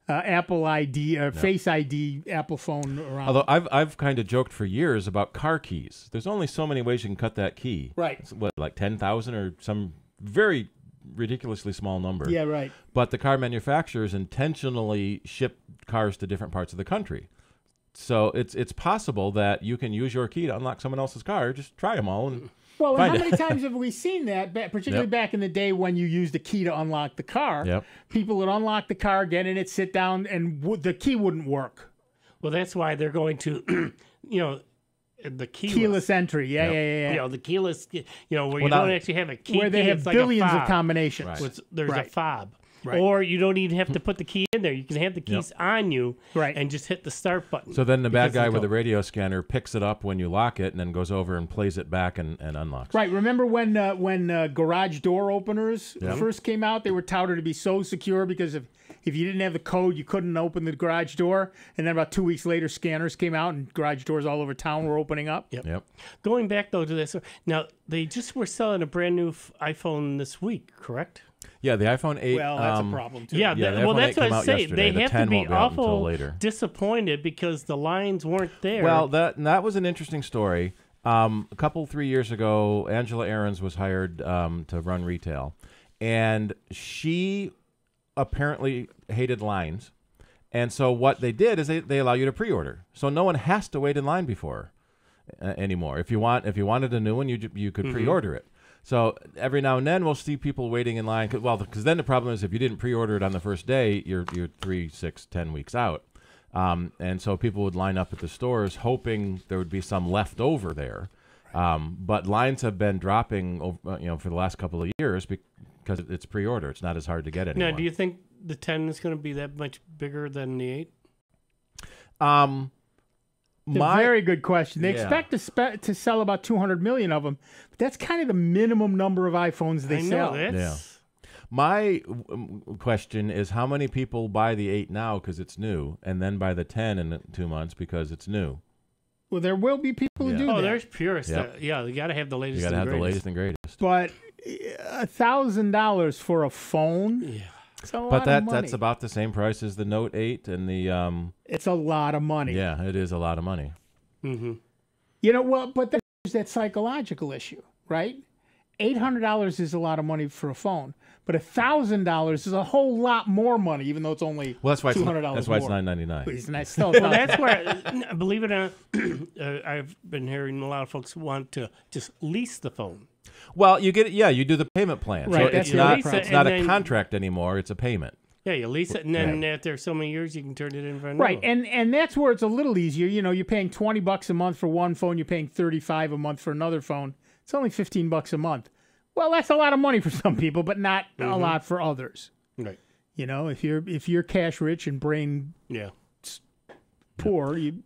Apple ID or Face ID Apple phone around. Although I've kind of joked for years about car keys. There's only so many ways you can cut that key. Right. It's what, like 10,000 or some very ridiculously small number. Yeah, right. But the car manufacturers intentionally ship cars to different parts of the country. So it's possible that you can use your key to unlock someone else's car. Just try them all and Well, find how it. many times have we seen that, particularly back in the day when you used a key to unlock the car? Yep. People would unlock the car, get in it, sit down, and the key wouldn't work. Well, that's why they're going to, the Keyless entry. Yeah. The keyless, where Well, you now- don't actually have a key. Where they key, have it's like a billions of fob. combinations. So there's a Right. fob. Right. Or you don't even have to put the key in there. You can have the keys on you Right. and just hit the start button. So then the bad Because guy they with the go- radio scanner picks it up when you lock it and then goes over and plays it back and unlocks. Right. Remember when garage door openers Yeah. first came out? They were touted to be so secure because if you didn't have the code, you couldn't open the garage door. And then about 2 weeks later, scanners came out and garage doors all over town were opening up. Yep. Going back, though, to this. Now, they just were selling a brand new iPhone this week, correct? Yeah, the iPhone 8. Well, that's a problem, too. Yeah, the well, iPhone that's 8 what came I out say. yesterday. They The have 10 to be won't out until awful later. disappointed because the lines weren't there. Well, that was an interesting story. A couple 3 years ago, Angela Ahrens was hired to run retail, and she apparently hated lines. And so what they did is they allow you to pre-order, so no one has to wait in line before anymore. If you wanted a new one, you could pre-order it. So every now and then we'll see people waiting in line. Because then the problem is if you didn't pre-order it on the first day, you're 3, 6, 10 weeks out. And so people would line up at the stores hoping there would be some left over there. But lines have been dropping for the last couple of years because it's pre-order. It's not as hard to get anymore. Now, do you think the 10 is going to be that much bigger than the 8? Very good question. They Yeah. expect to sell about 200 million of them, but that's kind of the minimum number of iPhones they I know, sell. that's- My question is how many people buy the 8 now because it's new and then buy the 10 in 2 months because it's new? Well, there will be people who do that. there's purists. Yep. Yeah, you got to have the latest. You got to and have the greatest. latest and greatest. But $1,000 for a phone? Yeah. It's a lot But of money. that's about the same price as the Note 8 and the... It's a lot of money. Yeah, it is a lot of money. Mm-hmm. But there's that psychological issue, right? $800 is a lot of money for a phone, but $1,000 is a whole lot more money, even though it's only Well, that's why $200 it's $9.99. It's nice. Still Well, that's where, believe it or not, I've been hearing a lot of folks want to just lease the phone. Well, you get you do the payment plan. Right, So that's it's the not other problem. it's not a And then- contract anymore. It's a payment. Yeah, you lease it, and then after so many years, you can turn it in for another. Right, and that's where it's a little easier. You're paying $20 a month for one phone. You're paying $35 a month for another phone. It's only $15 a month. Well, that's a lot of money for some people, but not a lot for others. Right. If you're cash rich and brain poor, you.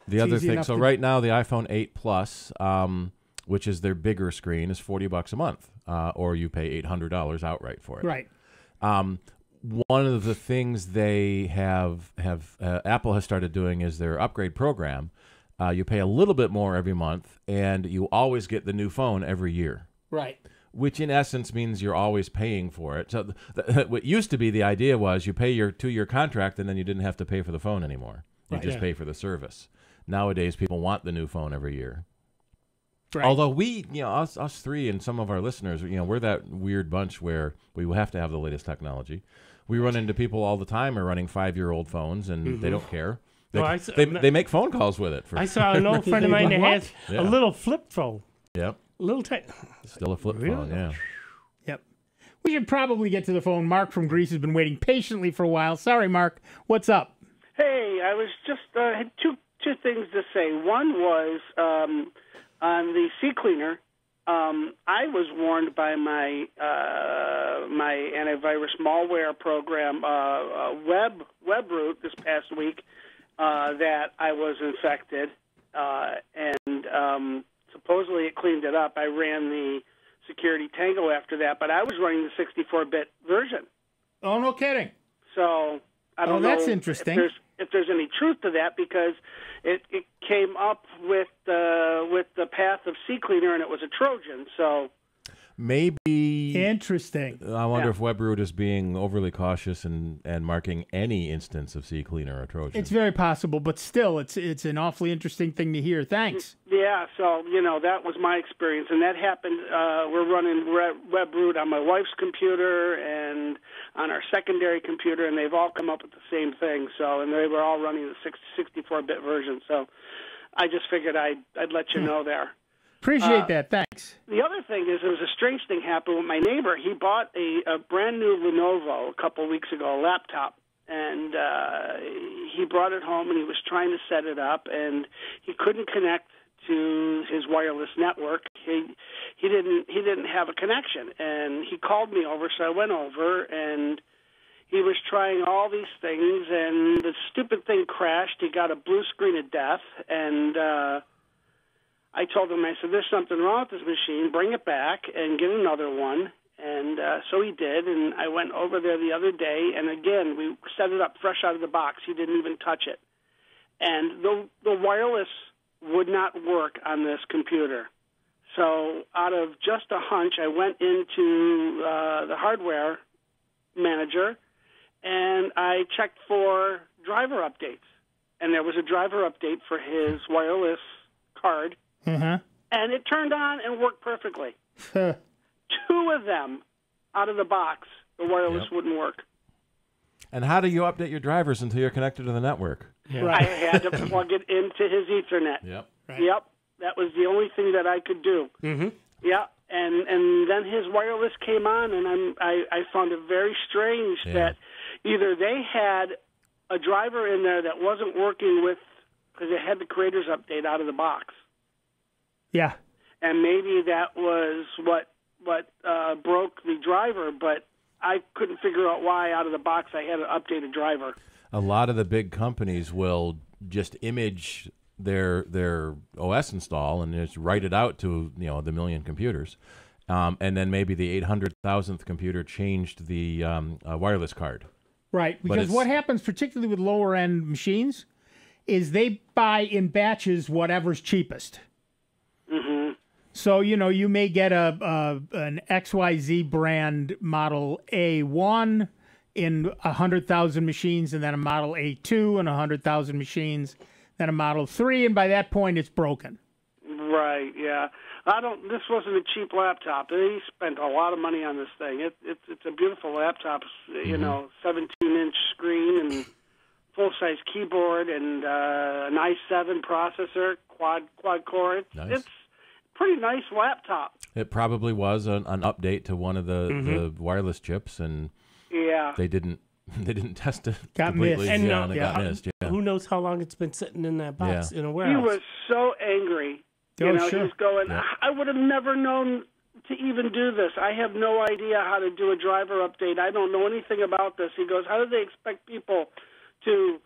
The other thing, so right now the iPhone 8 Plus, which is their bigger screen, is $40 a month, or you pay $800 outright for it. Right. One of the things they have Apple has started doing is their upgrade program. You pay a little bit more every month, and you always get the new phone every year. Right. Which in essence means you're always paying for it. So what used to be the idea was you pay your 2-year contract, and then you didn't have to pay for the phone anymore. You just pay for the service. Nowadays, people want the new phone every year. Right. Although we, us three and some of our listeners, we're that weird bunch where we have to have the latest technology. We run into people all the time who are running 5-year-old phones, and they don't care. They make phone calls with it. I saw an old friend of mine that has Yeah. a little flip phone. Yep. Little tiny. Still a flip phone, yeah. Yep. We should probably get to the phone. Mark from Greece has been waiting patiently for a while. Sorry, Mark. What's up? Hey, I was just had two things to say. One was on the CCleaner. I was warned by my my antivirus malware program WebRoot this past week that I was infected, and supposedly it cleaned it up. I ran the Security Tango after that, but I was running the 64-bit version. Oh, no kidding. So I don't know. That's interesting. If there's any truth to that, because it came up with the path of CCleaner, and it was a Trojan. So maybe interesting. I wonder if WebRoot is being overly cautious and marking any instance of CCleaner a Trojan. It's very possible, but still, it's an awfully interesting thing to hear. Thanks. Yeah, so that was my experience, and that happened. We're running WebRoot on my wife's computer and on our secondary computer, and they've all come up with the same thing. So, and they were all running the 64-bit version. So, I just figured I'd let you know there. Appreciate that. Thanks. The other thing is, there was a strange thing happened with my neighbor. He bought a brand new Lenovo a couple of weeks ago, a laptop, and he brought it home and he was trying to set it up, and he couldn't connect to his wireless network. He didn't have a connection, and he called me over, so I went over, and he was trying all these things, and the stupid thing crashed. He got a blue screen of death, and I told him, I said, there's something wrong with this machine. Bring it back and get another one. And so he did, and I went over there the other day, and again, we set it up fresh out of the box. He didn't even touch it. And the wireless would not work on this computer. So out of just a hunch, I went into the hardware manager, and I checked for driver updates. And there was a driver update for his wireless card. Uh-huh. And it turned on and worked perfectly. Two of them out of the box, the wireless wouldn't work. And how do you update your drivers until you're connected to the network? Yeah. I had to plug it into his Ethernet. Yep. Right. Yep. That was the only thing that I could do. Mm-hmm. Yeah. And then his wireless came on, and I found it very strange that either they had a driver in there that wasn't working with, because it had the creators update out of the box. Yeah. And maybe that was what broke the driver, but I couldn't figure out why out of the box I had an updated driver. A lot of the big companies will just image their OS install and just write it out to the million computers, and then maybe the 800,000th computer changed the wireless card. Right, because what happens, particularly with lower end machines, is they buy in batches whatever's cheapest. Mm-hmm. So, you may get an XYZ brand Model A1 in 100,000 machines, and then a Model A2 in 100,000 machines, then a Model 3, and by that point, it's broken. Right, yeah. This wasn't a cheap laptop. They spent a lot of money on this thing. It's a beautiful laptop, 17-inch screen and full-size keyboard and an i7 processor, quad core. It's a pretty nice laptop. It probably was an update to one of the wireless chips, and they didn't test it completely. And it got missed. Yeah. Who knows how long it's been sitting in that box in a warehouse? He was so angry. He was going, I would have never known to even do this. I have no idea how to do a driver update. I don't know anything about this. He goes, how do they expect people to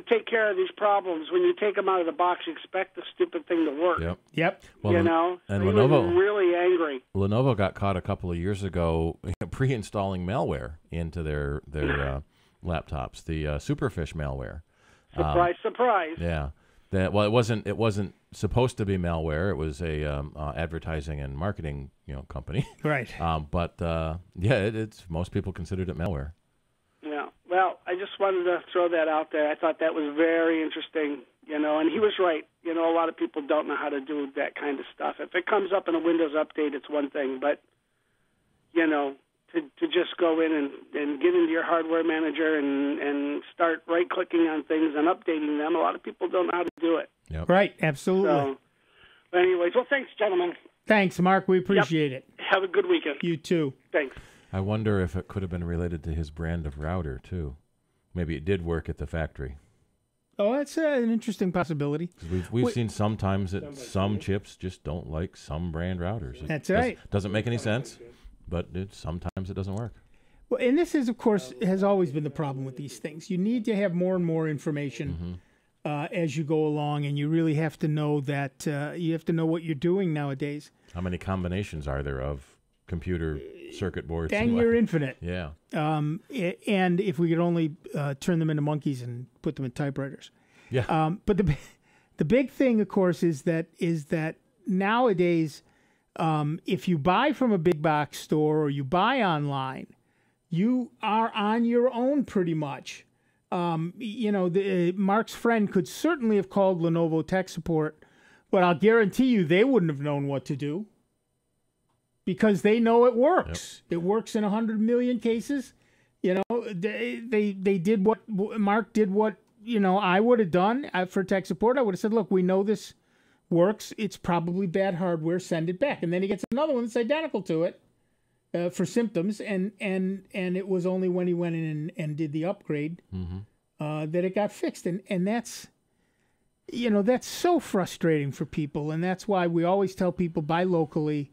take care of these problems? When you take them out of the box, you expect the stupid thing to work. Yep. Well, and he Lenovo was really angry. Lenovo got caught a couple of years ago pre-installing malware into their laptops, the Superfish malware. Surprise, surprise. Yeah. It wasn't supposed to be malware. It was a advertising and marketing company. Right. But it's most people considered it malware. Yeah. Well, I just wanted to throw that out there. I thought that was very interesting, and he was right. A lot of people don't know how to do that kind of stuff. If it comes up in a Windows update, it's one thing, but, to just go in and get into your hardware manager and start right-clicking on things and updating them, a lot of people don't know how to do it. Yep. Right, absolutely. So, anyways, well, thanks, gentlemen. Thanks, Mark. We appreciate it. Have a good weekend. You too. Thanks. I wonder if it could have been related to his brand of router, too. Maybe it did work at the factory. Oh, that's an interesting possibility. We've seen sometimes that some chips just don't like some brand routers. That's right. Doesn't make any sense, but sometimes it doesn't work. Well, and this is, of course, has always been the problem with these things. You need to have more and more information as you go along, and you really have to know that you have to know what you're doing nowadays. How many combinations are there of computer circuit boards? Dang near infinite. Yeah. And if we could only turn them into monkeys and put them in typewriters. Yeah. But the big thing, of course, is that nowadays, if you buy from a big box store or you buy online, you are on your own pretty much. Mark's friend could certainly have called Lenovo tech support, but I'll guarantee you they wouldn't have known what to do because they know it works. Yep. It works in 100 million cases. They did what Mark did. What I would have done for tech support. I would have said, "Look, we know this works. It's probably bad hardware. Send it back." And then he gets another one that's identical to it. For symptoms, and it was only when he went in and did the upgrade that it got fixed, and that's so frustrating for people, and that's why we always tell people buy locally,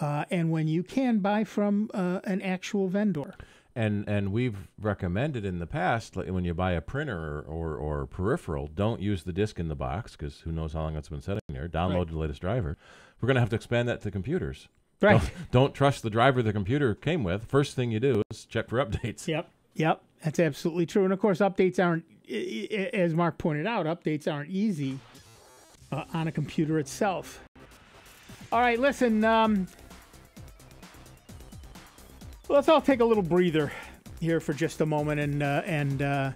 and when you can buy from an actual vendor. And we've recommended in the past, like when you buy a printer or peripheral, don't use the disk in the box because who knows how long it's been sitting there. Download the latest driver. We're going to have to expand that to computers. Right. Don't trust the driver the computer came with. First thing you do is check for updates. Yep. That's absolutely true. And, of course, updates aren't, as Mark pointed out, updates aren't easy on a computer itself. All right, listen, let's all take a little breather here for just a moment. And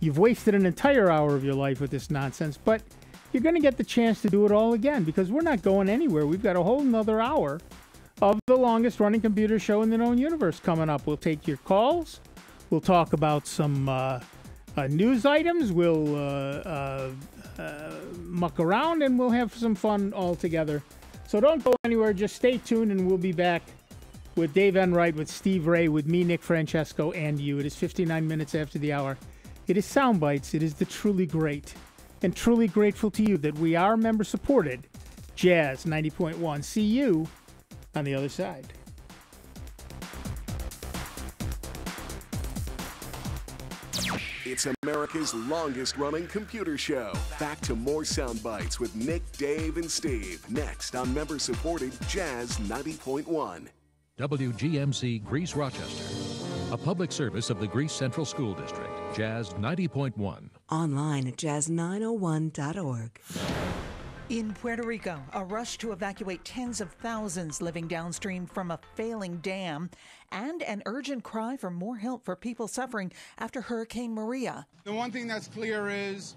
you've wasted an entire hour of your life with this nonsense, but you're going to get the chance to do it all again because we're not going anywhere. We've got a whole nother hour of the longest running computer show in the known universe coming up. We'll take your calls. We'll talk about some news items. We'll muck around, and we'll have some fun all together. So don't go anywhere. Just stay tuned, and we'll be back with Dave Enright, with Steve Ray, with me, Nick Francesco, and you. It is 59 minutes after the hour. It is Sound Bytes. It is the truly great and truly grateful to you that we are member-supported Jazz 90.1. See you on the other side. It's America's longest-running computer show. Back to more Sound Bites with Nick, Dave, and Steve. Next on member-supported Jazz 90.1. WGMC Greece Rochester. A public service of the Greece Central School District. Jazz 90.1. Online at jazz901.org. In Puerto Rico, a rush to evacuate tens of thousands living downstream from a failing dam, and an urgent cry for more help for people suffering after Hurricane Maria. The one thing that's clear is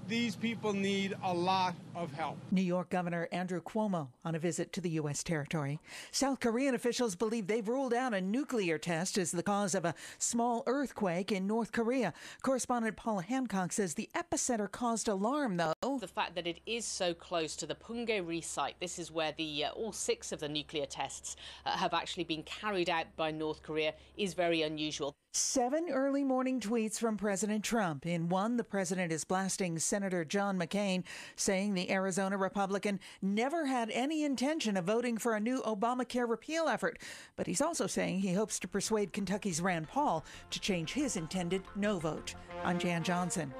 these people need a lot of help. New York Governor Andrew Cuomo on a visit to the U.S. territory. South Korean officials believe they've ruled out a nuclear test as the cause of a small earthquake in North Korea. Correspondent Paula Hancock says the epicenter caused alarm, though. The fact that it is so close to the Punggye-ri site, this is where all 6 of the nuclear tests have actually been carried out by North Korea, is very unusual. 7 early morning tweets from President Trump. In one, the president is blasting Senator John McCain, saying the Arizona Republican never had any intention of voting for a new Obamacare repeal effort. But he's also saying he hopes to persuade Kentucky's Rand Paul to change his intended no vote. I'm Jan Johnson.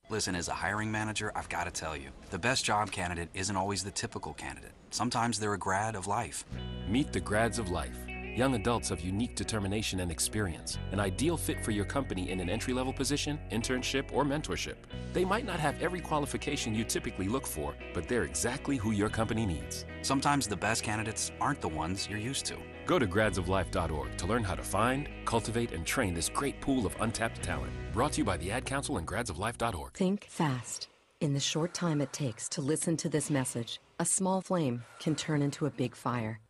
Listen, as a hiring manager, I've got to tell you, the best job candidate isn't always the typical candidate. Sometimes they're a grad of life. Meet the grads of life. Young adults of unique determination and experience, an ideal fit for your company in an entry-level position, internship, or mentorship. They might not have every qualification you typically look for, but they're exactly who your company needs. Sometimes the best candidates aren't the ones you're used to. Go to gradsoflife.org to learn how to find, cultivate, and train this great pool of untapped talent. Brought to you by the Ad Council and gradsoflife.org. Think fast. In the short time it takes to listen to this message, a small flame can turn into a big fire.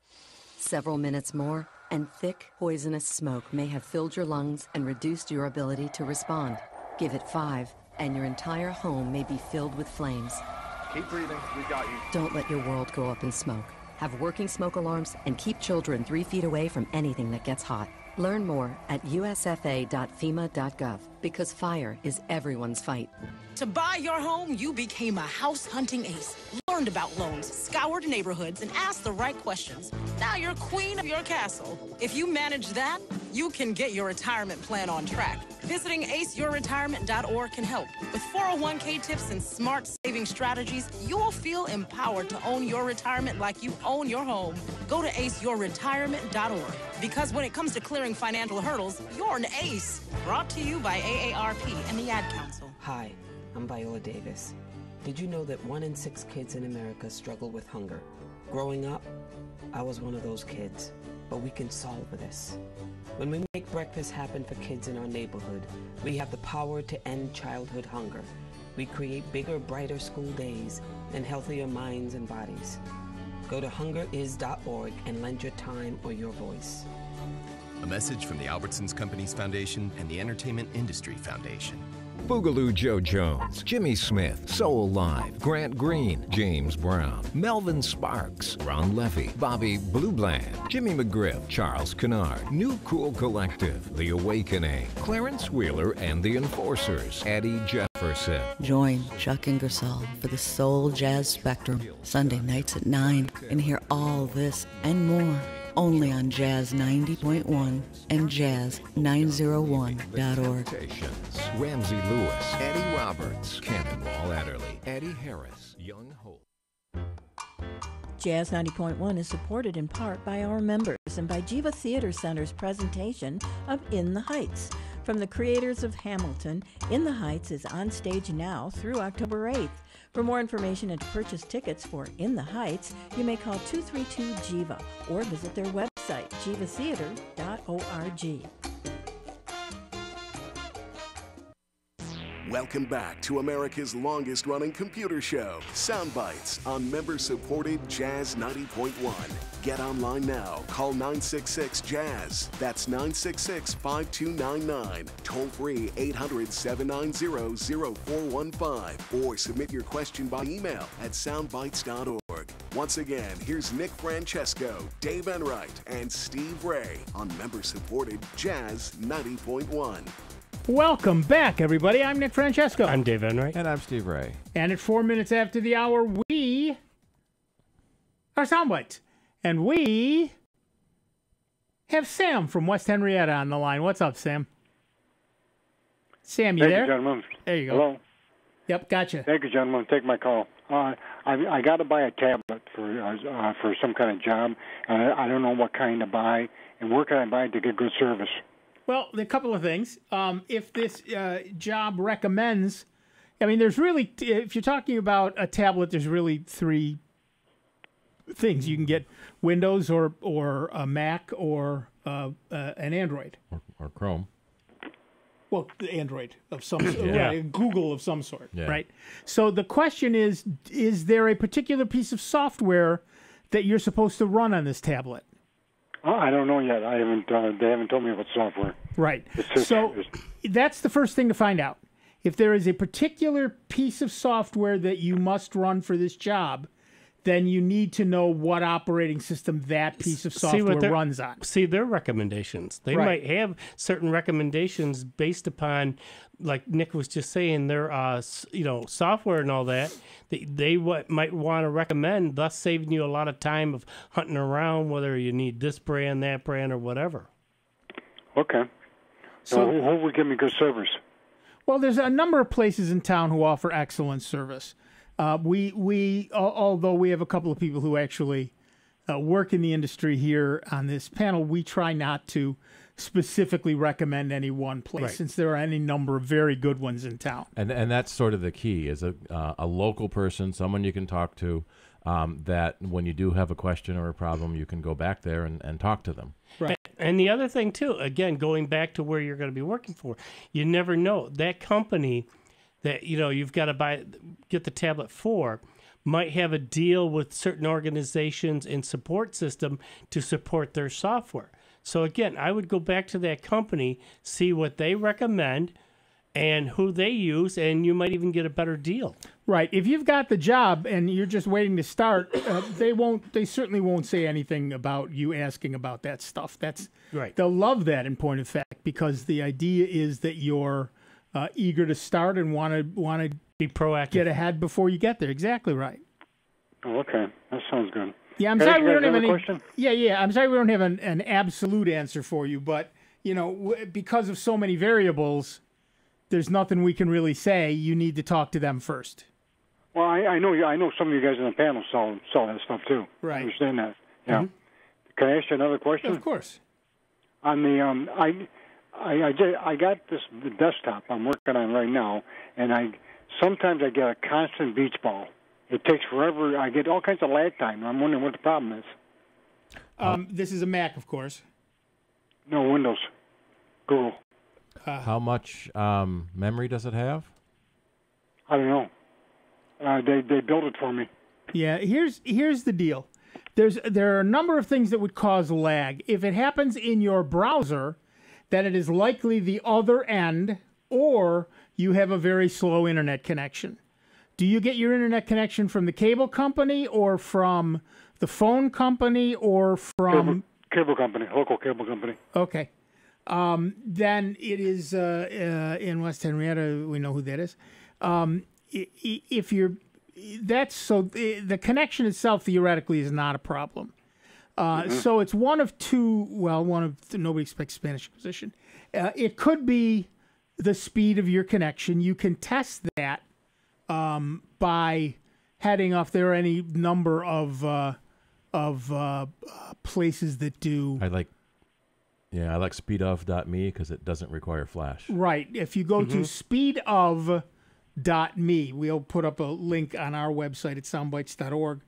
Several minutes more, and thick, poisonous smoke may have filled your lungs and reduced your ability to respond. Give it 5, and your entire home may be filled with flames. Keep breathing. We got you. Don't let your world go up in smoke. have working smoke alarms, and keep children 3 feet away from anything that gets hot. Learn more at usfa.fema.gov, because fire is everyone's fight. To buy your home, you became a house hunting ace. Learned about loans, scoured neighborhoods, and asked the right questions. Now you're queen of your castle. If you manage that, you can get your retirement plan on track. Visiting aceyourretirement.org can help. With 401k tips and smart saving strategies, you'll feel empowered to own your retirement like you own your home. Go to aceyourretirement.org, because when it comes to clearing financial hurdles, you're an ace. Brought to you by AARP and the Ad Council. Hi, I'm Viola Davis. Did you know that 1 in 6 kids in America struggle with hunger? Growing up, I was one of those kids, but we can solve this. When we make breakfast happen for kids in our neighborhood, we have the power to end childhood hunger. We create bigger, brighter school days and healthier minds and bodies. Go to hungeris.org and lend your time or your voice. A message from the Albertsons Companies Foundation and the Entertainment Industry Foundation. Boogaloo Joe Jones, Jimmy Smith, Soul Live, Grant Green, James Brown, Melvin Sparks, Ron Levy, Bobby Blue Bland, Jimmy McGriff, Charles Kennard, New Cool Collective, The Awakening, Clarence Wheeler and the Enforcers, Eddie Jefferson. Join Chuck Ingersoll for the Soul Jazz Spectrum, Sunday nights at 9, and hear all this and more only on Jazz 90.1 and Jazz901.org. Ramsey Lewis, Eddie Roberts, Cannonball Adderley, Eddie Harris, Young Hope. Jazz 90.1 is supported in part by our members and by Jiva Theater Center's presentation of In the Heights. From the creators of Hamilton, In the Heights is on stage now through October 8th. For more information and to purchase tickets for In the Heights, you may call 232-JIVA or visit their website, jivatheater.org. Welcome back to America's longest-running computer show, Sound Bytes, on member-supported Jazz 90.1. Get online now. Call 966-JAZZ. That's 966-5299. Toll-free 800-790-0415. Or submit your question by email at soundbytes.org. Once again, here's Nick Francesco, Dave Enright, and Steve Ray on member-supported Jazz 90.1. Welcome back, everybody. I'm Nick Francesco. I'm Dave Enright. And I'm Steve Ray. And at 4 minutes after the hour, we are Soundbites. And we have Sam from West Henrietta on the line. What's up, Sam? Sam, you there? Thank you, gentlemen. There you go. Hello. Yep, gotcha. Thank you, gentlemen. Take my call. I got to buy a tablet for some kind of job, and I don't know what kind to buy. And where can I buy it to get good service? Well, a couple of things. If this job recommends, I mean, there's really, if you're talking about a tablet, there's really 3 things. You can get Windows or a Mac or an Android. Or Chrome. Well, Android of some sort, right, Google of some sort, right? So the question is there a particular piece of software that you're supposed to run on this tablet? I don't know yet. They haven't told me about software. Right. So that's the first thing to find out. If there is a particular piece of software that you must run for this job, then you need to know what operating system that piece of software runs on. See their recommendations. They might have certain recommendations based upon, like Nick was just saying, their software and all that. They might want to recommend, thus saving you a lot of time of hunting around, whether you need this brand, that brand, or whatever. Okay. So who will give me good service? Well, there's a number of places in town who offer excellent service. Although we have a couple of people who actually work in the industry here on this panel, we try not to specifically recommend any one place, since there are any number of very good ones in town. And that's sort of the key, is a local person, someone you can talk to, that when you do have a question or a problem, you can go back there and talk to them. Right. And the other thing, too, again, going back to where you're going to be working for, you never know. That company that you've got to get the tablet for might have a deal with certain organizations and support system to support their software. So again, I would go back to that company, see what they recommend, and who they use, and you might even get a better deal. Right. If you've got the job and you're just waiting to start, they certainly won't say anything about you asking about that stuff. That's right. They'll love that in point of fact, because the idea is that you're eager to start and want to be proactive, get ahead before you get there. Exactly right. Oh, okay. That sounds good. Yeah, I'm Guys, sorry you we guys don't have have a any. question? Yeah. I'm sorry we don't have an absolute answer for you, but because of so many variables, there's nothing we can really say. You need to talk to them first. Well, I know some of you guys in the panel sell that stuff too. Right. I understand that. Yeah. Mhm. Can I ask you another question? Of course. On the I got the desktop I'm working on right now, and sometimes I get a constant beach ball. It takes forever. I get all kinds of lag time. I'm wondering what the problem is. This is a Mac, of course. No, Windows. Google. How much memory does it have? I don't know. They built it for me. Yeah, here's the deal. There are a number of things that would cause lag. If it happens in your browser, then it is likely the other end, or you have a very slow internet connection. Do you get your internet connection from the cable company, or from the phone company, or from cable company, local cable company? Okay. Then it is in West Henrietta. We know who that is. If you're, that's so the connection itself theoretically is not a problem. So it's one of two. Well, nobody expects Spanish Inquisition. It could be the speed of your connection. You can test that by heading off. There are any number of places that do. I like speedof.me because it doesn't require flash. Right. If you go to speedof.me, we'll put up a link on our website at soundbytes.org.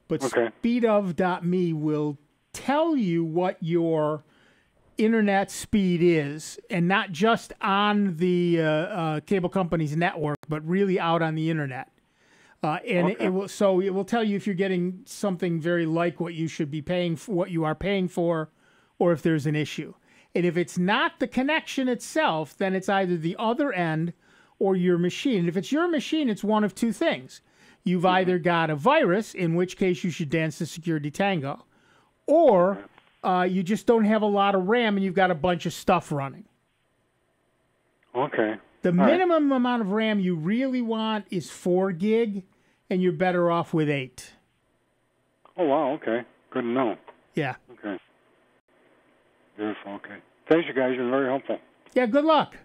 But speedof.me will tell you what your internet speed is, and not just on the cable company's network, but really out on the internet. It will tell you if you're getting something very like what you should be paying for, what you are paying for, or if there's an issue. And if it's not the connection itself, then it's either the other end or your machine. And if it's your machine, it's one of two things. You've either got a virus, in which case you should dance the security tango, or you just don't have a lot of RAM and you've got a bunch of stuff running. Okay. The minimum amount of RAM you really want is 4 gig, and you're better off with 8. Oh, wow. Okay. Good to know. Yeah. Okay. Beautiful. Okay. Thanks, you guys. You're very helpful. Yeah, good luck.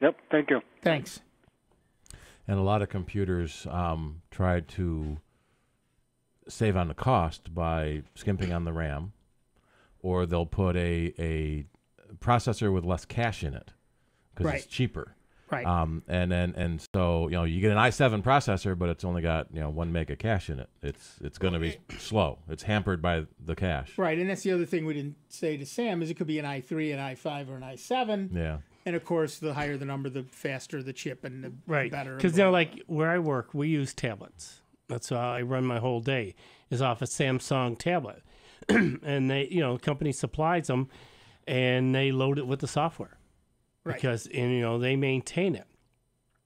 Yep. Thank you. Thanks. And a lot of computers try to save on the cost by skimping on the RAM, or they'll put a processor with less cache in it because it's cheaper. Right. And so you get an i7 processor, but it's only got 1 mega cache in it. It's going to be slow. It's hampered by the cache. Right, and that's the other thing we didn't say to Sam is it could be an i3, an i5, or an i7. Yeah. And of course, the higher the number, the faster the chip, and the better. Because like where I work, we use tablets. That's how I run my whole day. Is off a Samsung tablet, and they, company supplies them, and they load it with the software. Right. Because they maintain it.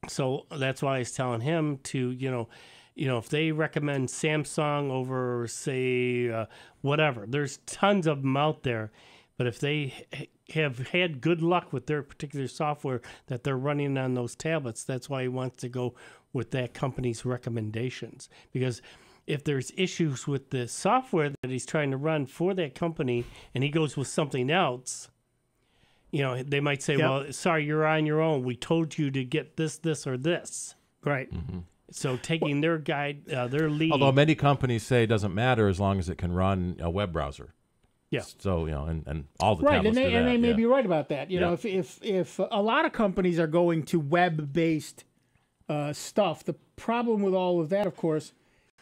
So that's why I was telling him to if they recommend Samsung over say whatever, there's tons of them out there, but if they have had good luck with their particular software that they're running on those tablets, that's why he wants to go with that company's recommendations. Because if there's issues with the software that he's trying to run for that company and he goes with something else, they might say, well, sorry, you're on your own. We told you to get this, this, or this. Right. Mm-hmm. So taking their guide, their lead. Although many companies say it doesn't matter as long as it can run a web browser. Yeah. So, and all the right, tablets do that. And they may be right about that. If a lot of companies are going to web-based stuff, the problem with all of that, of course,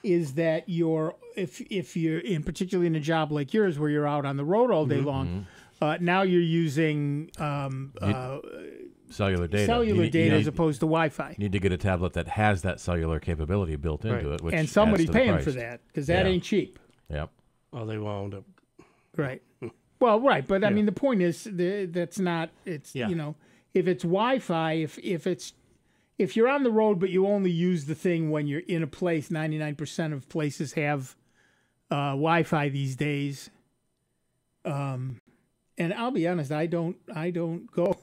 is that if you're particularly in a job like yours where you're out on the road all day long, now you're using cellular data. Cellular data as opposed to Wi-Fi. You need to get a tablet that has that cellular capability built into it. Which and somebody's adds to the paying price. for that because that ain't cheap. Yep. Oh, they wound up. Right. Well, right. But I mean, the point is that's not, it's, it's Wi-Fi, if you're on the road but you only use the thing when you're in a place, 99% of places have Wi-Fi these days. And I'll be honest, I don't go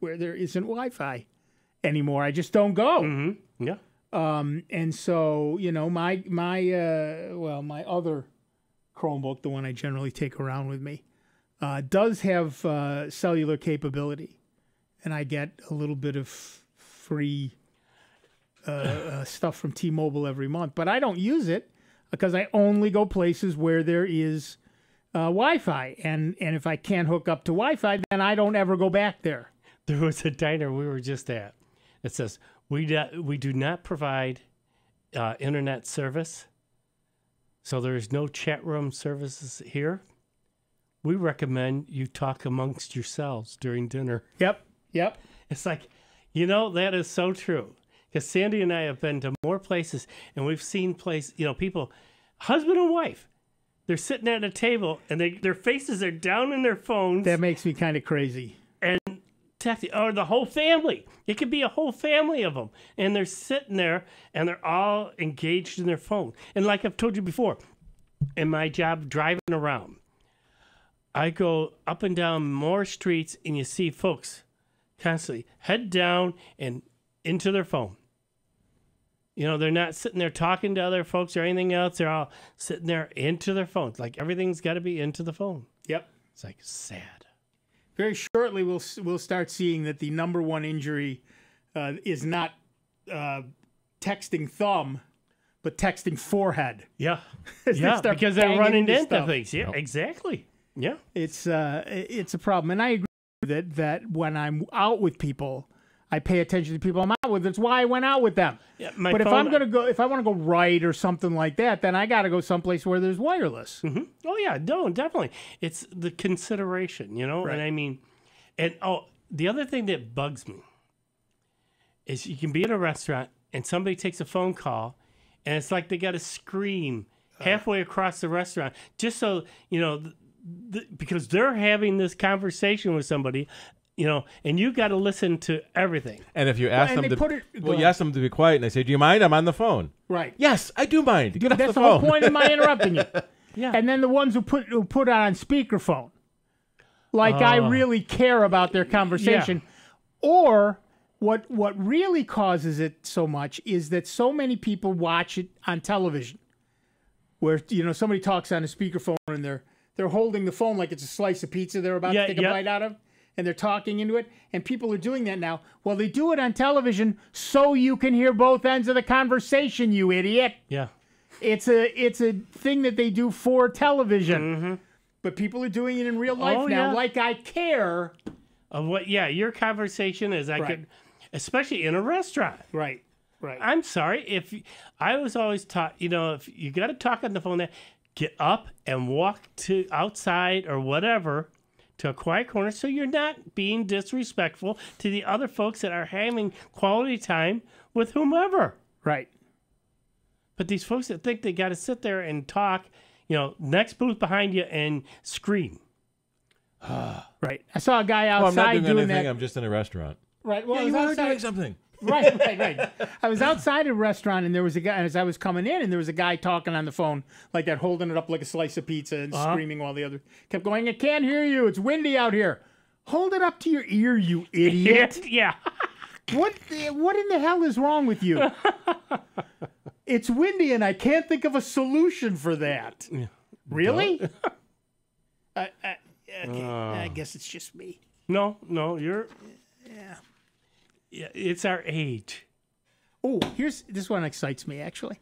where there isn't Wi-Fi anymore. I just don't go. Mm-hmm. Yeah. And so, my other Chromebook, the one I generally take around with me, does have cellular capability, and I get a little bit of free stuff from T-Mobile every month. But I don't use it because I only go places where there is Wi-Fi, and if I can't hook up to Wi-Fi, then I don't ever go back there. There was a diner we were just at. It says, we do not provide internet service, so there is no chat room services here. We recommend you talk amongst yourselves during dinner. Yep. It's like, that is so true. Because Sandy and I have been to more places, and we've seen people, husband and wife, they're sitting at a table, and their faces are down in their phones. That makes me kind of crazy. And or the whole family. It could be a whole family of them. And they're sitting there, and they're all engaged in their phone. And like I've told you before, in my job driving around, I go up and down more streets, and you see folks constantly head down and into their phone. They're not sitting there talking to other folks or anything else. They're all sitting there into their phones. Like everything's got to be into the phone. Yep. It's like sad. Very shortly, we'll start seeing that the number one injury is not texting thumb, but texting forehead. Yeah, because they're running into things. Yeah, exactly. Yeah, it's a problem, and I agree that when I'm out with people, I pay attention to the people I'm out with. That's why I went out with them. Yeah, but if I want to go right or something like that, then I got to go someplace where there's wireless. Mm-hmm. Oh yeah, no, definitely. It's the consideration, Right. And I mean, the other thing that bugs me is you can be in a restaurant and somebody takes a phone call, and it's like they got to scream halfway across the restaurant just so because they're having this conversation with somebody. And you got to listen to everything. And if you ask them you ask them to be quiet, and they say, "Do you mind? I'm on the phone." Right. Yes, I do mind. Get off That's the the phone. whole point of my interrupting you. Yeah. And then the ones who put it on speakerphone, like I really care about their conversation, or what really causes it so much is that so many people watch it on television, where somebody talks on a speakerphone and they're holding the phone like it's a slice of pizza they're about to take a bite out of. And they're talking into it, and people are doing that now. Well, they do it on television so you can hear both ends of the conversation, you idiot. Yeah. It's a thing that they do for television. Mm-hmm. But people are doing it in real life now, like I care. Of what, your conversation is, could, especially in a restaurant. Right. I'm sorry, I was always taught, if you got to talk on the phone, get up and walk to outside or whatever, to a quiet corner, so you're not being disrespectful to the other folks that are having quality time with whomever. Right. But these folks that think they got to sit there and talk, next booth behind you and scream. Right. I saw a guy outside I'm not doing doing anything. that. I'm just in a restaurant. Right. Well, you are doing something. Right. I was outside a restaurant, and there was a guy, as I was coming in, and there was a guy talking on the phone like that, holding it up like a slice of pizza and screaming while the other kept going, "I can't hear you. It's windy out here." Hold it up to your ear, you idiot. Yeah. What in the hell is wrong with you? It's windy, and I can't think of a solution for that. Yeah. Really? Okay. I guess it's just me. No, you're... Yeah. Yeah, it's our age. Oh, this one excites me, actually.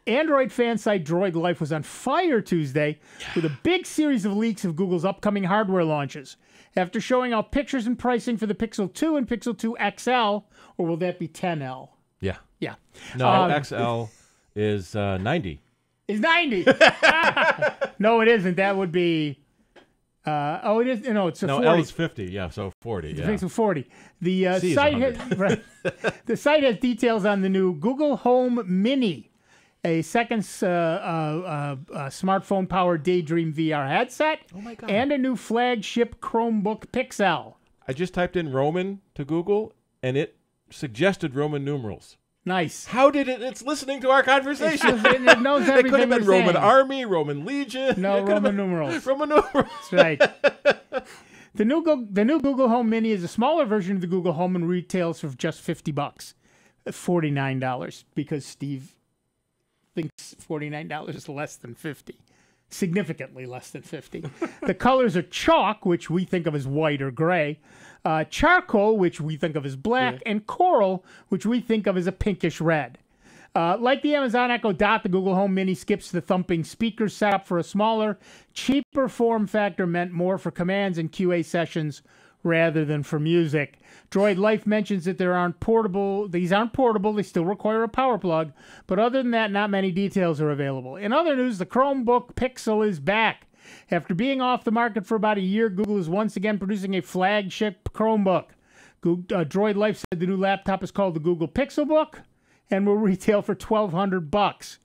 Android fan site Droid Life was on fire Tuesday with a big series of leaks of Google's upcoming hardware launches. After showing out pictures and pricing for the Pixel 2 and Pixel 2 XL, or will that be 10L? Yeah. Yeah. No, XL is 90. Is 90? No, it isn't. That would be... it is. No, it's a 40. No, L is 50. Yeah, so 40. Yeah. Pixel 40. The site has the site has details on the new Google Home Mini, a second smartphone-powered Daydream VR headset, and a new flagship Chromebook Pixel. I just typed in Roman to Google, and it suggested Roman numerals. Nice. How did it? It's listening to our conversation. It knows everything. It could have been we're Roman saying. Army, Roman Legion. No, Roman numerals. Roman numerals. That's right. The new Google Home Mini is a smaller version of the Google Home and retails for just $50, $49, because Steve thinks $49 is less than $50. Significantly less than 50. The colors are chalk, which we think of as white or gray, charcoal, which we think of as black, and coral, which we think of as a pinkish red. Like the Amazon Echo Dot, the Google Home Mini skips the thumping speaker setup for a smaller, cheaper form factor meant more for commands and QA sessions rather than for music. Droid Life mentions that these aren't portable, they still require a power plug, but other than that, not many details are available. In other news, the Chromebook Pixel is back. After being off the market for about a year, Google is once again producing a flagship Chromebook. Droid Life said the new laptop is called the Google Pixelbook and will retail for $1,200,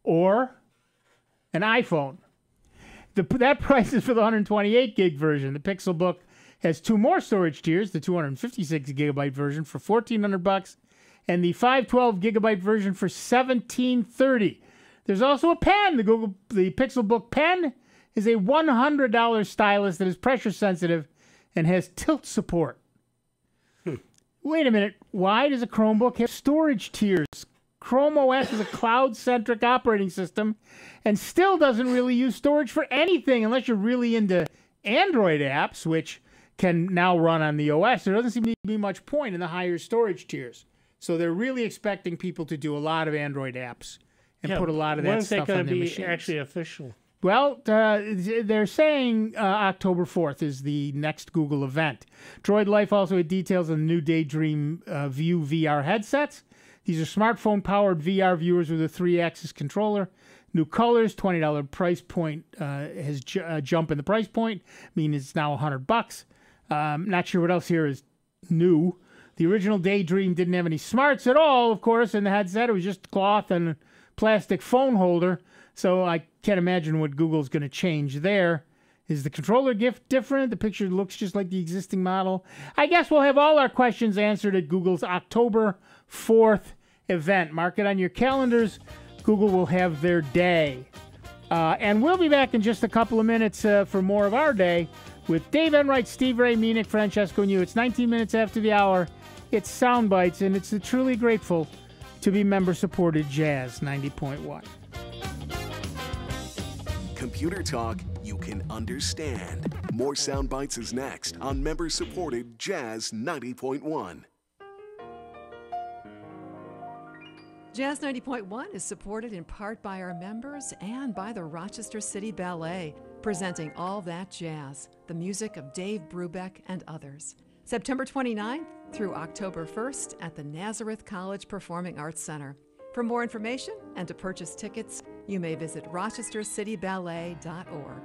or an iPhone. That price is for the 128 gig version. The Pixelbook has two more storage tiers, the 256 gigabyte version for $1,400 and the 512 gigabyte version for $1,730. There's also a pen. The Pixelbook pen is a $100 stylus that is pressure sensitive and has tilt support. Wait a minute. Why does a Chromebook have storage tiers? Chrome OS is a cloud-centric operating system and still doesn't really use storage for anything unless you're really into Android apps, which can now run on the OS. There doesn't seem to be much point in the higher storage tiers. So they're really expecting people to do a lot of Android apps and put a lot of that stuff on their machines. When's it going to be actually official? Well, they're saying October 4th is the next Google event. Droid Life also had details on the new Daydream View VR headsets. These are smartphone-powered VR viewers with a 3-axis controller. New colors, $20 price point has jump in the price point, meaning it's now $100. Not sure what else here is new. The original Daydream didn't have any smarts at all, of course, in the headset. It was just cloth and plastic phone holder. So I can't imagine what Google's going to change there. Is the controller different? The picture looks just like the existing model. I guess we'll have all our questions answered at Google's October 4th event. Mark it on your calendars. Google will have their day. And we'll be back in just a couple of minutes for more of our day with Dave Enright, Steve Ray, me, Nick Francesco, and you. It's 19 minutes after the hour. It's Sound Bytes, and it's truly grateful to be member-supported Jazz 90.1. Computer talk you can understand. More Sound Bites is next on member-supported Jazz 90.1. Jazz 90.1 is supported in part by our members and by the Rochester City Ballet, presenting All That Jazz, the music of Dave Brubeck and others. September 29th through October 1st at the Nazareth College Performing Arts Center. For more information and to purchase tickets, you may visit rochestercityballet.org.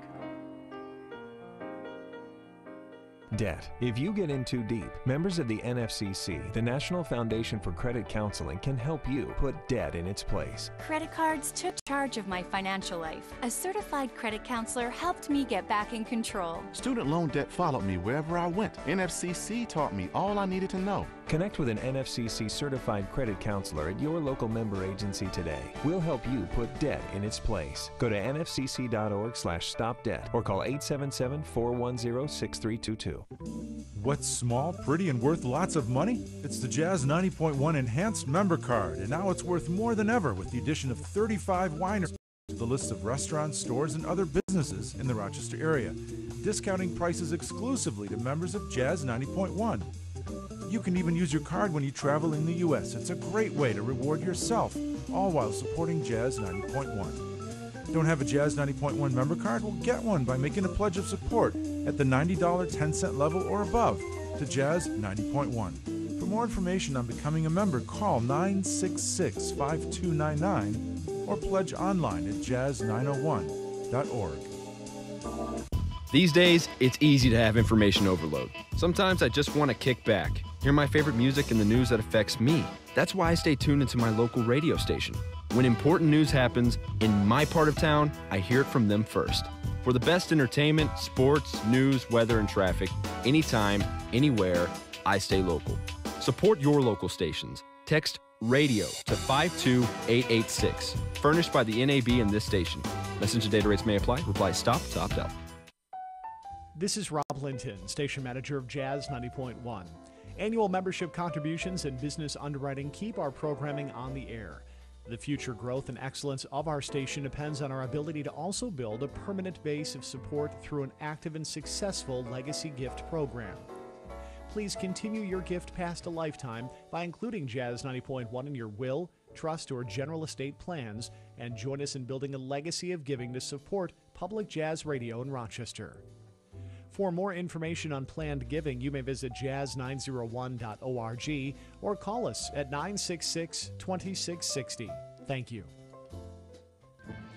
Debt. If you get in too deep, members of the NFCC, the National Foundation for Credit Counseling, can help you put debt in its place. Credit cards took charge of my financial life. A certified credit counselor helped me get back in control. Student loan debt followed me wherever I went. NFCC taught me all I needed to know. Connect with an NFCC certified credit counselor at your local member agency today. We'll help you put debt in its place. Go to nfcc.org/stopdebt or call 877-410-6322. What's small, pretty, and worth lots of money? It's the Jazz 90.1 Enhanced Member Card, and now it's worth more than ever with the addition of 35 wineries to the list of restaurants, stores, and other businesses in the Rochester area, discounting prices exclusively to members of Jazz 90.1. You can even use your card when you travel in the U.S. It's a great way to reward yourself, all while supporting Jazz 90.1. Don't have a Jazz 90.1 member card? Well, get one by making a pledge of support at the $90 10-cent level or above to Jazz 90.1. For more information on becoming a member, call 966-5299 or pledge online at jazz901.org. These days, it's easy to have information overload. Sometimes I just want to kick back, hear my favorite music and the news that affects me. That's why I stay tuned into my local radio station. When important news happens in my part of town, I hear it from them first. For the best entertainment, sports, news, weather, and traffic, anytime, anywhere, I stay local. Support your local stations. Text RADIO to 52886. Furnished by the NAB and this station. Message and data rates may apply. Reply STOP to opt out. This is Rob Linton, station manager of Jazz 90.1. Annual membership contributions and business underwriting keep our programming on the air. The future growth and excellence of our station depends on our ability to also build a permanent base of support through an active and successful legacy gift program. Please continue your gift past a lifetime by including Jazz 90.1 in your will, trust, or general estate plans, and join us in building a legacy of giving to support public jazz radio in Rochester. For more information on planned giving, you may visit jazz901.org or call us at 966-2660. Thank you.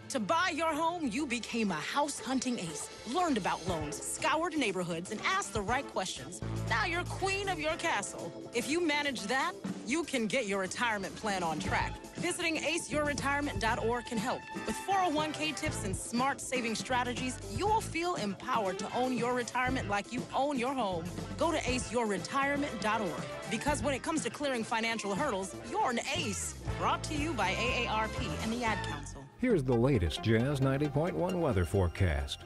To buy your home, you became a house hunting ace. Learned about loans, scoured neighborhoods, and asked the right questions. Now you're queen of your castle. If you manage that, you can get your retirement plan on track. Visiting aceyourretirement.org can help. With 401k tips and smart saving strategies, you'll feel empowered to own your retirement like you own your home. Go to aceyourretirement.org. Because when it comes to clearing financial hurdles, you're an ace. Brought to you by AARP and the Ad Council. Here's the latest Jazz 90.1 weather forecast.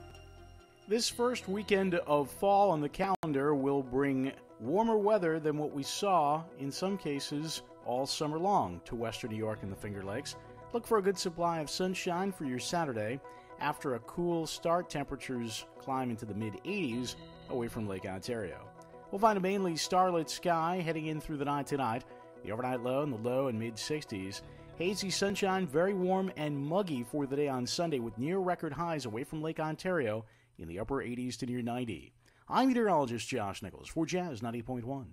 This first weekend of fall on the calendar will bring warmer weather than what we saw, in some cases, all summer long to western New York and the Finger Lakes. Look for a good supply of sunshine for your Saturday. After a cool start, temperatures climb into the mid-80s away from Lake Ontario. We'll find a mainly starlit sky heading in through the night tonight. The overnight low in the low and mid-60s. Hazy sunshine, very warm and muggy for the day on Sunday with near record highs away from Lake Ontario in the upper 80s to near 90. I'm meteorologist Josh Nichols for Jazz 90.1.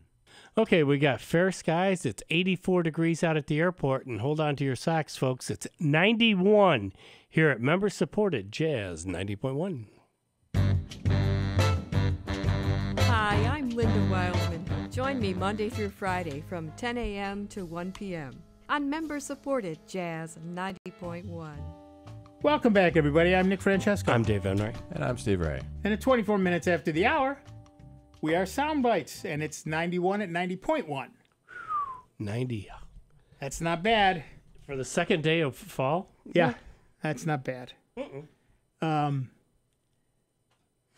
Okay, we got fair skies. It's 84 degrees out at the airport, and hold on to your socks, folks. It's 91 here at member-supported Jazz 90.1. Hi, I'm Linda Wildman. Join me Monday through Friday from 10 a.m. to 1 p.m. on member-supported Jazz 90.1. Welcome back, everybody. I'm Nick Francesco. I'm Dave Enright. And I'm Steve Ray. And at 24 minutes after the hour, we are Sound Bytes, and it's 91 at 90.1. 90. That's not bad. For the second day of fall? Yeah, that's not bad.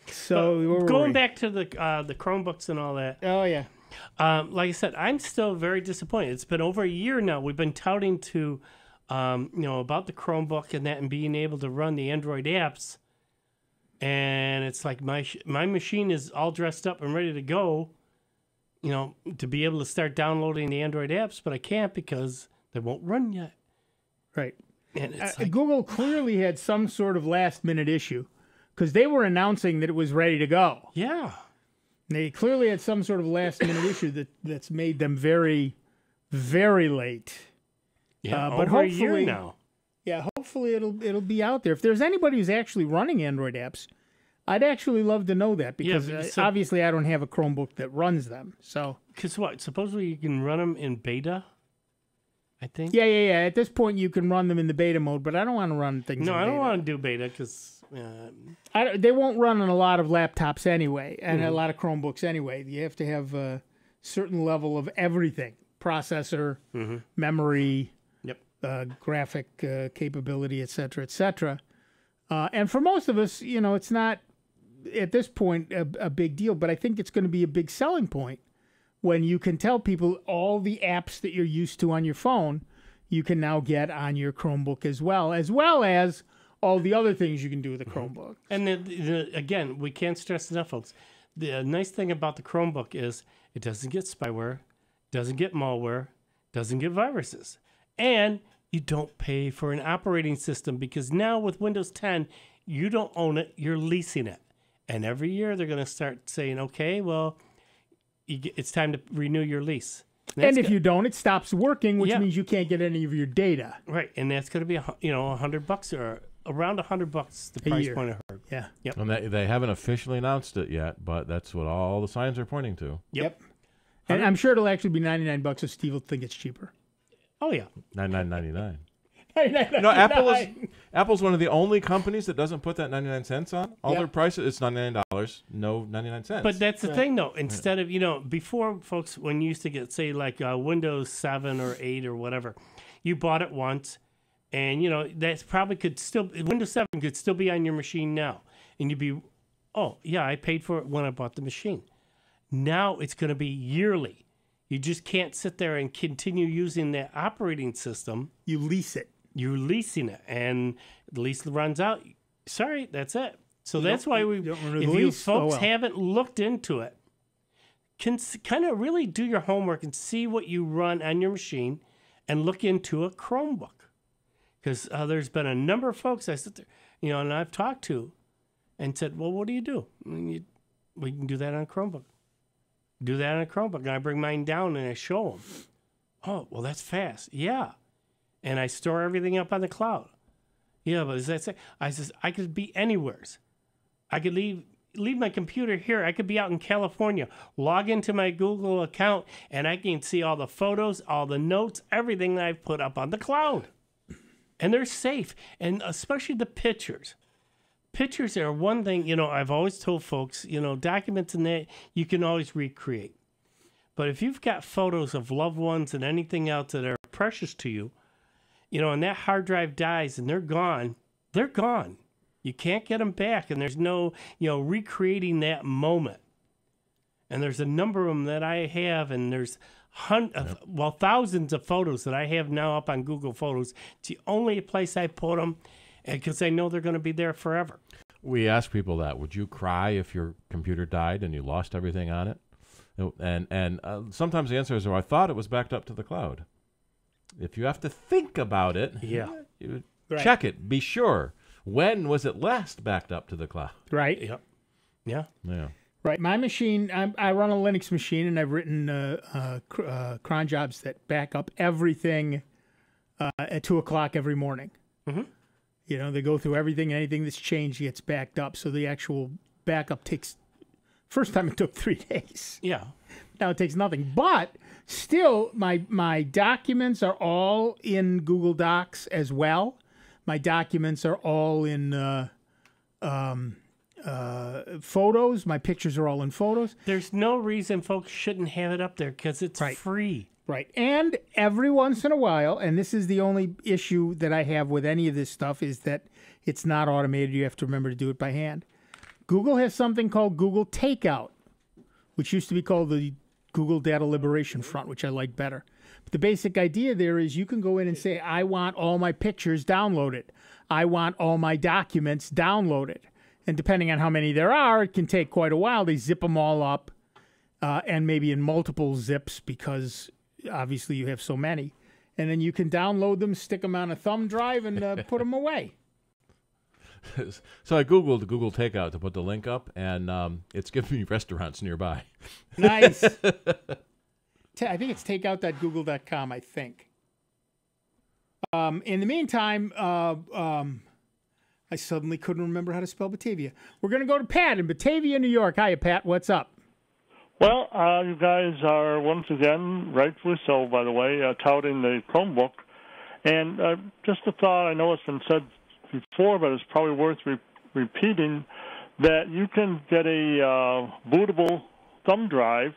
So going back to the Chromebooks and all that. Oh, yeah. Like I said, I'm still very disappointed. It's been over a year now. We've been touting to, about the Chromebook and that, and being able to run the Android apps. And it's like my machine is all dressed up and ready to go, to be able to start downloading the Android apps, but I can't because they won't run yet. Right. And it's like, Google clearly had some sort of last-minute issue because they were announcing that it was ready to go. Yeah. They clearly had some sort of last-minute issue that's made them very, very late. Yeah, but over hopefully, a year now. Yeah, hopefully it'll be out there. If there's anybody who's actually running Android apps, I'd actually love to know that because obviously I don't have a Chromebook that runs them. So, because what? Supposedly you can run them in beta, I think. Yeah. At this point, you can run them in the beta mode, but I don't want to run things. No, in I don't beta. want to do beta because they won't run on a lot of laptops anyway, and a lot of Chromebooks anyway. You have to have a certain level of everything: processor, memory, graphic capability, et cetera, and for most of us, it's not at this point a big deal. But I think it's going to be a big selling point when you can tell people all the apps that you're used to on your phone, you can now get on your Chromebook as well as all the other things you can do with the Chromebook. And again, we can't stress enough, folks. The nice thing about the Chromebook is it doesn't get spyware, doesn't get malware, doesn't get viruses. And you don't pay for an operating system because now with Windows 10, you don't own it, you're leasing it. And every year they're going to start saying, okay, well, it's time to renew your lease. And if you don't, it stops working, which means you can't get any of your data. Right, and that's going to be $100 or around $100 the price point I heard. Yeah. Yep. And they haven't officially announced it yet, but that's what all the signs are pointing to. Yep. And I'm sure it'll actually be $99 if Steve will think it's cheaper. Oh yeah. $99.99. Apple's one of the only companies that doesn't put that 99 cents on. All their prices, it's $99, no 99 cents. But that's the thing, though. Instead of, before, folks, when you used to get, say, like Windows 7 or 8 or whatever, you bought it once, and, that's probably Windows 7 could still be on your machine now. And you'd be, oh, yeah, I paid for it when I bought the machine. Now it's going to be yearly. You just can't sit there and continue using that operating system. You lease it. You're leasing it, and the lease runs out. Sorry, that's it. So that's why if you folks haven't looked into it, can kind of really do your homework and see what you run on your machine and look into a Chromebook. Because there's been a number of folks I sit there, and I've talked to and said, well, what do you do? We can do that on a Chromebook. Do that on a Chromebook. And I bring mine down and I show them. Oh, well, that's fast. Yeah. And I store everything up on the cloud. Yeah, but as I say, I could be anywheres. I could leave my computer here. I could be out in California, log into my Google account, and I can see all the photos, all the notes, everything that I've put up on the cloud. And they're safe, and especially the pictures. Pictures are one thing, I've always told folks, documents and that you can always recreate. But if you've got photos of loved ones and anything else that are precious to you, and that hard drive dies and they're gone, they're gone. You can't get them back, and there's no, recreating that moment. And there's a number of them that I have, and there's thousands of photos that I have now up on Google Photos. It's the only place I put them, because I know they're going to be there forever. We ask people that. Would you cry if your computer died and you lost everything on it? And sometimes the answer is, I thought it was backed up to the cloud. If you have to think about it, check it. Be sure. When was it last backed up to the cloud? Right. Yep. Yeah. Yeah. Right. My machine, I run a Linux machine, and I've written cron jobs that back up everything at 2 o'clock every morning. Mm-hmm. They go through everything. Anything that's changed gets backed up. So the actual backup takes, first time it took 3 days. Yeah. Now it takes nothing. But still, my documents are all in Google Docs as well. My documents are all in photos. My pictures are all in photos. There's no reason folks shouldn't have it up there, because it's free. Right. And every once in a while, and this is the only issue that I have with any of this stuff, is that it's not automated. You have to remember to do it by hand. Google has something called Google Takeout, which used to be called the Google Data Liberation Front, which I like better. But the basic idea there is you can go in and say, I want all my pictures downloaded. I want all my documents downloaded. And depending on how many there are, it can take quite a while. They zip them all up, and maybe in multiple zips, because obviously you have so many. And then you can download them, stick them on a thumb drive, and put them away. So I Googled Google Takeout to put the link up, and it's giving me restaurants nearby. Nice. I think it's takeout.google.com, I think. In the meantime, I suddenly couldn't remember how to spell Batavia. We're going to go to Pat in Batavia, New York. Hiya, Pat. What's up? Well, you guys are once again, rightfully so, by the way, touting the Chromebook. And just a thought, I know it's been said before, but it's probably worth repeating, that you can get a bootable thumb drive.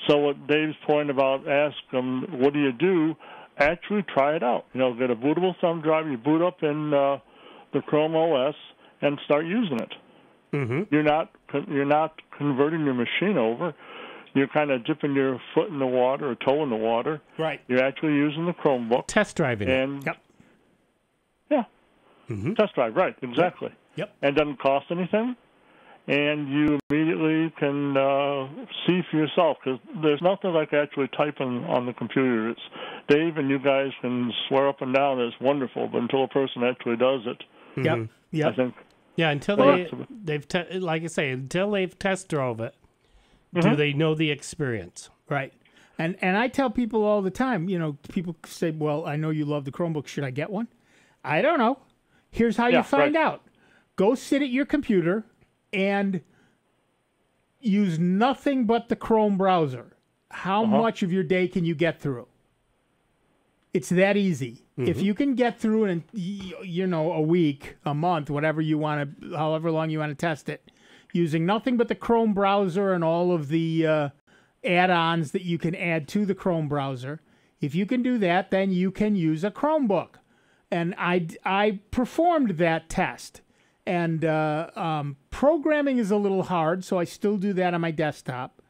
So what Dave's point about ask them, what do you do? Actually try it out. Get a bootable thumb drive, you boot up in the Chrome OS and start using it. Mm-hmm. You're not converting your machine over. You're kind of dipping your foot in the water or toe in the water. Right. You're actually using the Chromebook. Test driving it. Yep. Yeah. Mm-hmm. Test drive, right, exactly. Yep. And it doesn't cost anything. And you immediately can see for yourself, because there's nothing like actually typing on the computer. It's Dave and you guys can swear up and down that it's wonderful, but until a person actually does it, Yep. I think. Yeah, until they've like I say, until they've test drove it, do they know the experience? Right. And I tell people all the time, people say, well, I know you love the Chromebook. Should I get one? I don't know. Here's how you find out. Go sit at your computer and use nothing but the Chrome browser. How much of your day can you get through? It's that easy. Mm-hmm. If you can get through it in, a week, a month, whatever you want to, however long you want to test it, using nothing but the Chrome browser and all of the add-ons that you can add to the Chrome browser, if you can do that, then you can use a Chromebook. And I performed that test. And programming is a little hard, so I still do that on my desktop.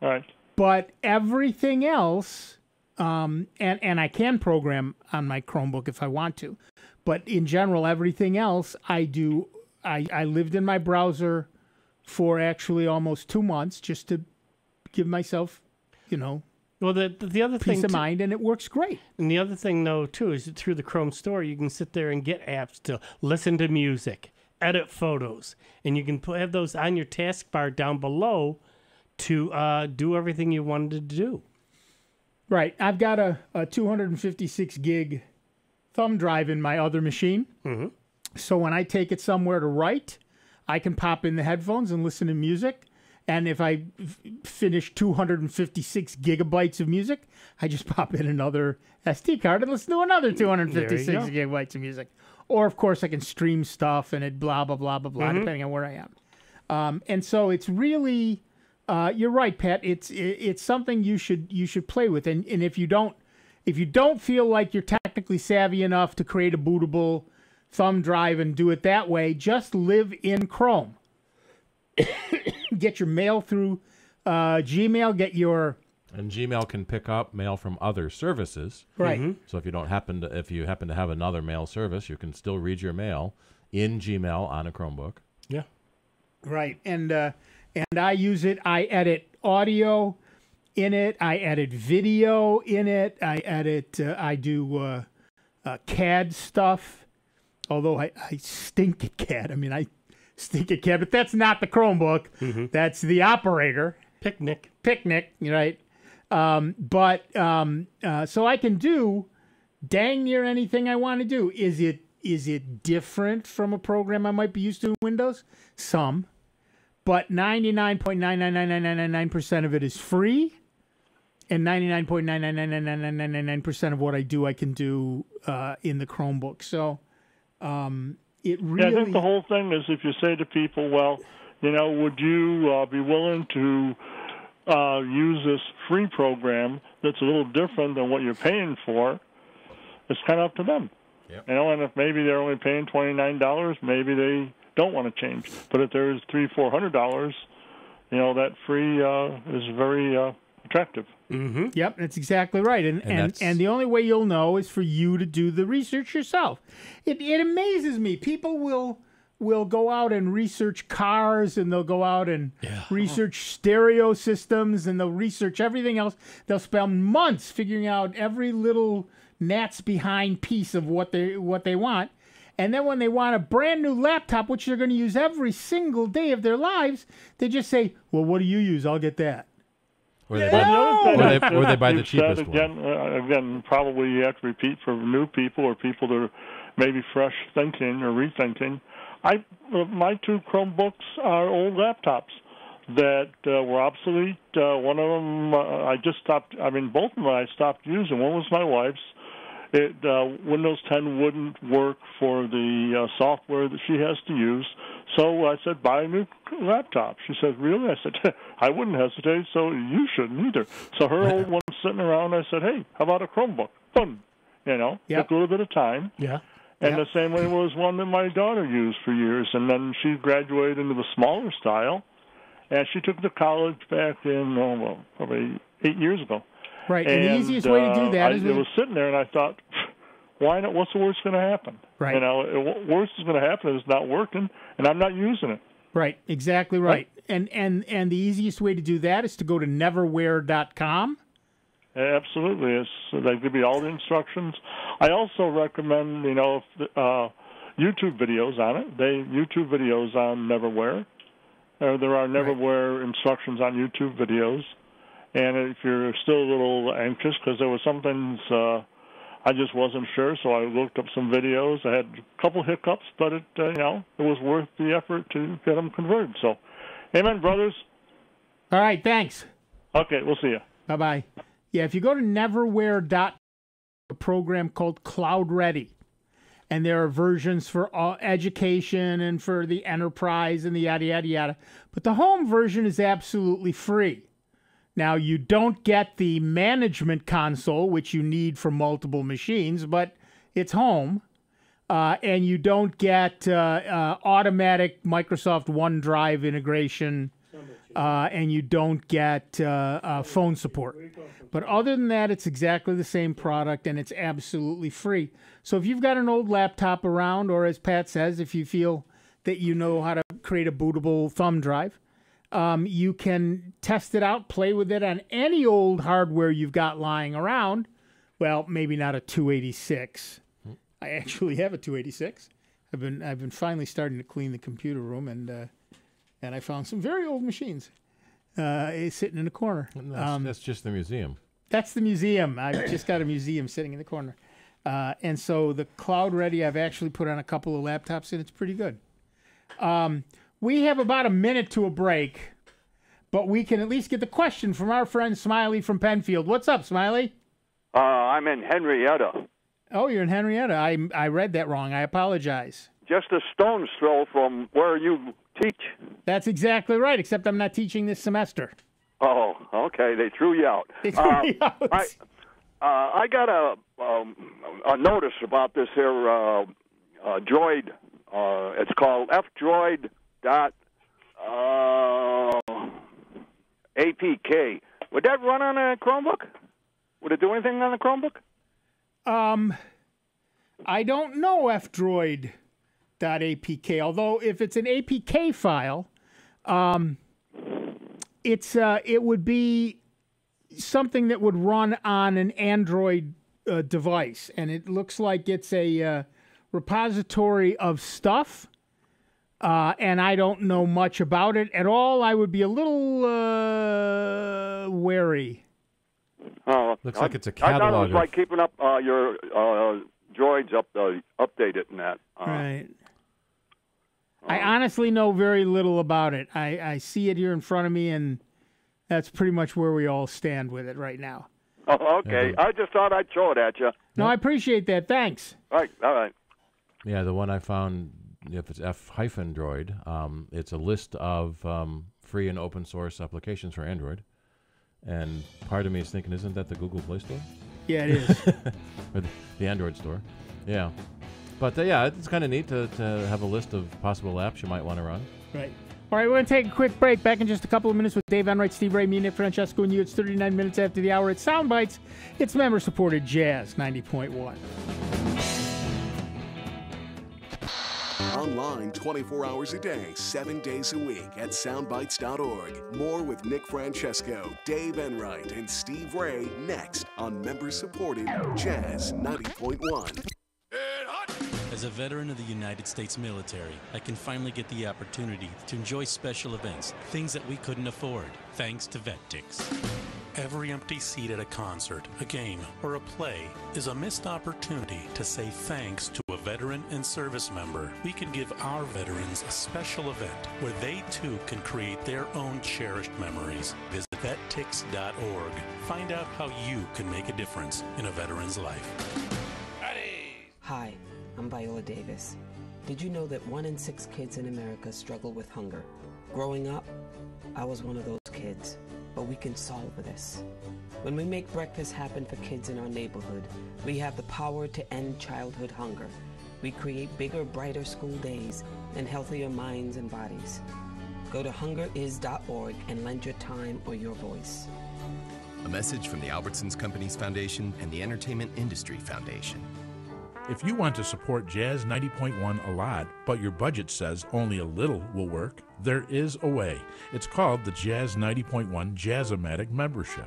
All right. But everything else, and I can program on my Chromebook if I want to. But in general, everything else I do, I lived in my browser for actually almost 2 months just to give myself, well, the other peace thing of mind, and it works great. And the other thing, though, too, is that through the Chrome store, you can sit there and get apps to listen to music, edit photos, and you can have those on your taskbar down below to do everything you wanted to do. Right. I've got a 256 gig thumb drive in my other machine. Mm-hmm. So when I take it somewhere to write, I can pop in the headphones and listen to music. And if I finish 256 gigabytes of music, I just pop in another SD card and listen to another 256 gigabytes of music. Or, of course, I can stream stuff and it blah, blah, blah, blah, blah, depending on where I am. And so it's really, you're right, Pat. It's something you should play with. And if you don't feel like you're technically savvy enough to create a bootable thumb drive and do it that way, just live in Chrome. Get your mail through Gmail. And Gmail can pick up mail from other services. Right. Mm-hmm. So if you happen to have another mail service, you can still read your mail in Gmail on a Chromebook. Yeah. Right. And I use it. I edit audio in it. I edit video in it. I do CAD stuff. Although I stink at CAD. I mean, I stink at CAD, but that's not the Chromebook. Mm-hmm. That's the operator. Picnic, right? So I can do dang near anything I want to do. Is it different from a program I might be used to in Windows? Some, but 99.9999999% of it is free, and 99.9999999% of what I do I can do in the Chromebook. So. It really... Yeah, I think the whole thing is if you say to people, well, would you be willing to use this free program that's a little different than what you're paying for, it's kind of up to them. Yep. And if maybe they're only paying $29, maybe they don't want to change. But if there's $300-400, that free is very attractive. Mm-hmm. Yep, that's exactly right. And the only way you'll know is for you to do the research yourself. It amazes me. People will go out and research cars, and they'll go out and research stereo systems, and they'll research everything else. They'll spend months figuring out every little gnat's behind piece of what they want. And then when they want a brand new laptop, which they're going to use every single day of their lives, they just say, well, what do you use? I'll get that. Or they buy the cheapest one. Again, probably you have to repeat for new people or people that are maybe fresh thinking or rethinking. My two Chromebooks are old laptops that were obsolete. One of them I just stopped. Both of them I stopped using. One was my wife's. Windows 10 wouldn't work for the software that she has to use. So I said, buy a new laptop. She said, really? I said, I wouldn't hesitate, so you shouldn't either. So her old one's sitting around. I said, hey, how about a Chromebook? Fun. Took a little bit of time. Yeah. And the same way was one that my daughter used for years. And then she graduated into the smaller style. And she took it to college back in, probably 8 years ago. Right, and the easiest way to do that is... It was sitting there, and I thought, why not? What's the worst going to happen? Right. Worst is going to happen is it's not working, and I'm not using it. Right, exactly right. And the easiest way to do that is to go to neverwhere.com. Absolutely. They give you all the instructions. I also recommend, YouTube videos on it. YouTube videos on Neverwhere. There are Neverwhere instructions on YouTube videos. And if you're still a little anxious, because there were some things I just wasn't sure, so I looked up some videos. I had a couple hiccups, but it was worth the effort to get them converted. So, amen, brothers. All right, thanks. Okay, we'll see you. Bye-bye. Yeah, if you go to neverwhere.com, a program called Cloud Ready. And there are versions for education and for the enterprise and the yada, yada, yada. But the home version is absolutely free. Now, you don't get the management console, which you need for multiple machines, but it's home. And you don't get automatic Microsoft OneDrive integration, and you don't get phone support. But other than that, it's exactly the same product, and it's absolutely free. So if you've got an old laptop around, or as Pat says, if you feel that you know how to create a bootable thumb drive, you can test it out, play with it on any old hardware you've got lying around. Well, maybe not a 286. I actually have a 286. I've been finally starting to clean the computer room, and I found some very old machines sitting in the corner. That's just the museum. That's the museum. I've just got a museum sitting in the corner. And so the Cloud Ready, I've actually put on a couple of laptops, and it's pretty good. We have about a minute to a break, but we can at least get the question from our friend Smiley from Penfield. What's up, Smiley? I'm in Henrietta. Oh, you're in Henrietta. I read that wrong. I apologize. Just a stone's throw from where you teach. That's exactly right, except I'm not teaching this semester. Oh, okay. They threw you out. They threw me out. I got a notice about this here droid. It's called F-Droid APK. Would that run on a Chromebook? Would it do anything on a Chromebook? I don't know F-Droid.apk, although if it's an APK file, it would be something that would run on an Android device, and it looks like it's a repository of stuff, and I don't know much about it at all. I would be a little wary. Looks like it's a catalog. I thought it was like keeping up your droids updated and that. Right. I honestly know very little about it. I see it here in front of me, and that's pretty much where we all stand with it right now. Oh, okay. I just thought I'd throw it at you. No, I appreciate that. Thanks. All right. Yeah, the one I found, if it's F-Droid, it's a list of free and open source applications for Android. And part of me is thinking, isn't that the Google Play Store? Yeah, it is. Or the Android store. Yeah. But yeah, it's kind of neat to have a list of possible apps you might want to run. Right. All right, we're going to take a quick break. Back in just a couple of minutes with Dave Enright, Steve Ray, me, Nick Francesco, and you. It's 39 minutes after the hour. It's Sound Bytes. It's member-supported Jazz 90.1. Online 24 hours a day, 7 days a week at soundbytes.org. More with Nick Francesco, Dave Enright, and Steve Ray next on member-supported Jazz 90.1. As a veteran of the United States military, I can finally get the opportunity to enjoy special events, things that we couldn't afford, thanks to VetTix. Every empty seat at a concert, a game, or a play is a missed opportunity to say thanks to a veteran and service member. We can give our veterans a special event where they too can create their own cherished memories. Visit vettix.org. Find out how you can make a difference in a veteran's life. Hi, I'm Viola Davis. Did you know that 1 in 6 kids in America struggle with hunger? Growing up, I was one of those kids. But we can solve this. When we make breakfast happen for kids in our neighborhood, we have the power to end childhood hunger. We create bigger, brighter school days and healthier minds and bodies. Go to hungeris.org and lend your time or your voice. A message from the Albertsons Companies Foundation and the Entertainment Industry Foundation. If you want to support Jazz 90.1 a lot, but your budget says only a little will work, there is a way. It's called the Jazz 90.1 Jazz-O-Matic membership.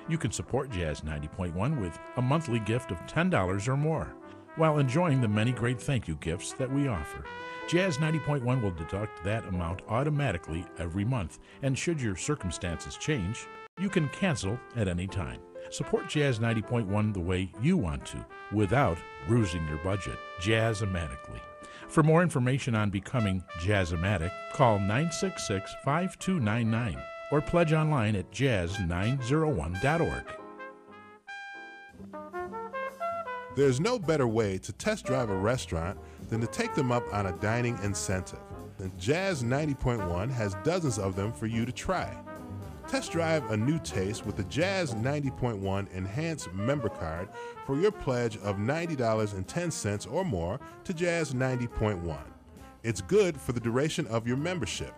You can support Jazz 90.1 with a monthly gift of $10 or more, while enjoying the many great thank you gifts that we offer. Jazz 90.1 will deduct that amount automatically every month, and should your circumstances change, you can cancel at any time. Support Jazz 90.1 the way you want to, without bruising your budget. Jazz-O-Matically. For more information on becoming Jazz-O-Matic, call 966-5299 or pledge online at jazz901.org. There's no better way to test drive a restaurant than to take them up on a dining incentive. And Jazz 90.1 has dozens of them for you to try. Test drive a new taste with the Jazz 90.1 Enhanced Member Card for your pledge of $90.10 or more to Jazz 90.1. It's good for the duration of your membership.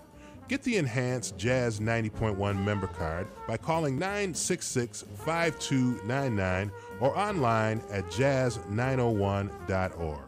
Get the Enhanced Jazz 90.1 Member Card by calling 966-5299 or online at jazz901.org.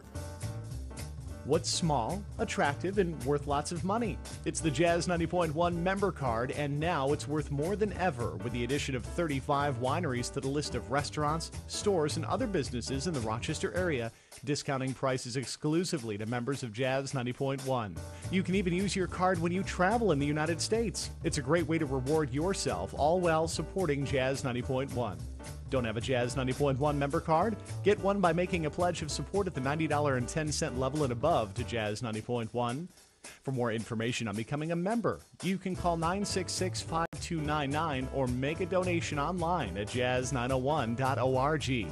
What's small, attractive, and worth lots of money? It's the Jazz 90.1 member card, and now it's worth more than ever with the addition of 35 wineries to the list of restaurants, stores, and other businesses in the Rochester area, discounting prices exclusively to members of Jazz 90.1. You can even use your card when you travel in the United States. It's a great way to reward yourself, all while supporting Jazz 90.1. Don't have a Jazz 90.1 member card? Get one by making a pledge of support at the $90.10 level and above to Jazz 90.1. For more information on becoming a member, you can call 966-5299 or make a donation online at jazz901.org.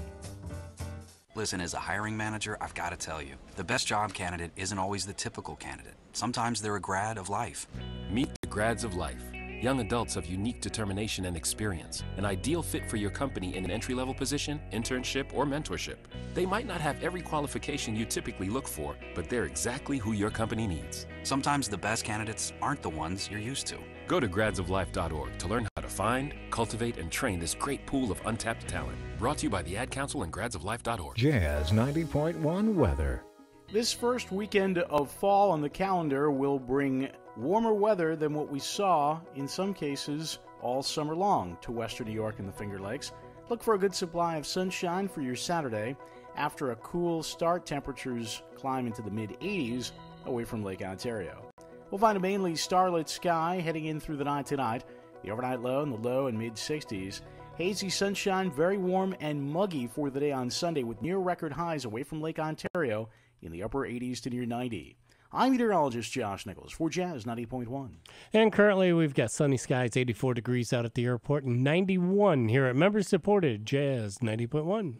Listen, as a hiring manager, I've got to tell you, the best job candidate isn't always the typical candidate. Sometimes they're a grad of life. Meet the grads of life. Young adults of unique determination and experience, an ideal fit for your company in an entry-level position, internship, or mentorship. They might not have every qualification you typically look for, but they're exactly who your company needs. Sometimes the best candidates aren't the ones you're used to. Go to gradsoflife.org to learn how to find, cultivate, and train this great pool of untapped talent. Brought to you by the Ad Council and gradsoflife.org. Jazz 90.1 weather. This first weekend of fall on the calendar will bring warmer weather than what we saw, in some cases, all summer long to western New York and the Finger Lakes. Look for a good supply of sunshine for your Saturday. After a cool start, temperatures climb into the mid-80s away from Lake Ontario. We'll find a mainly starlit sky heading in through the night tonight. The overnight low in the low and mid-60s. Hazy sunshine, very warm and muggy for the day on Sunday with near-record highs away from Lake Ontario in the upper 80s to near 90. I'm meteorologist Josh Nichols for Jazz 90.1. And currently we've got sunny skies, 84 degrees out at the airport, and 91 here at member-supported Jazz 90.1.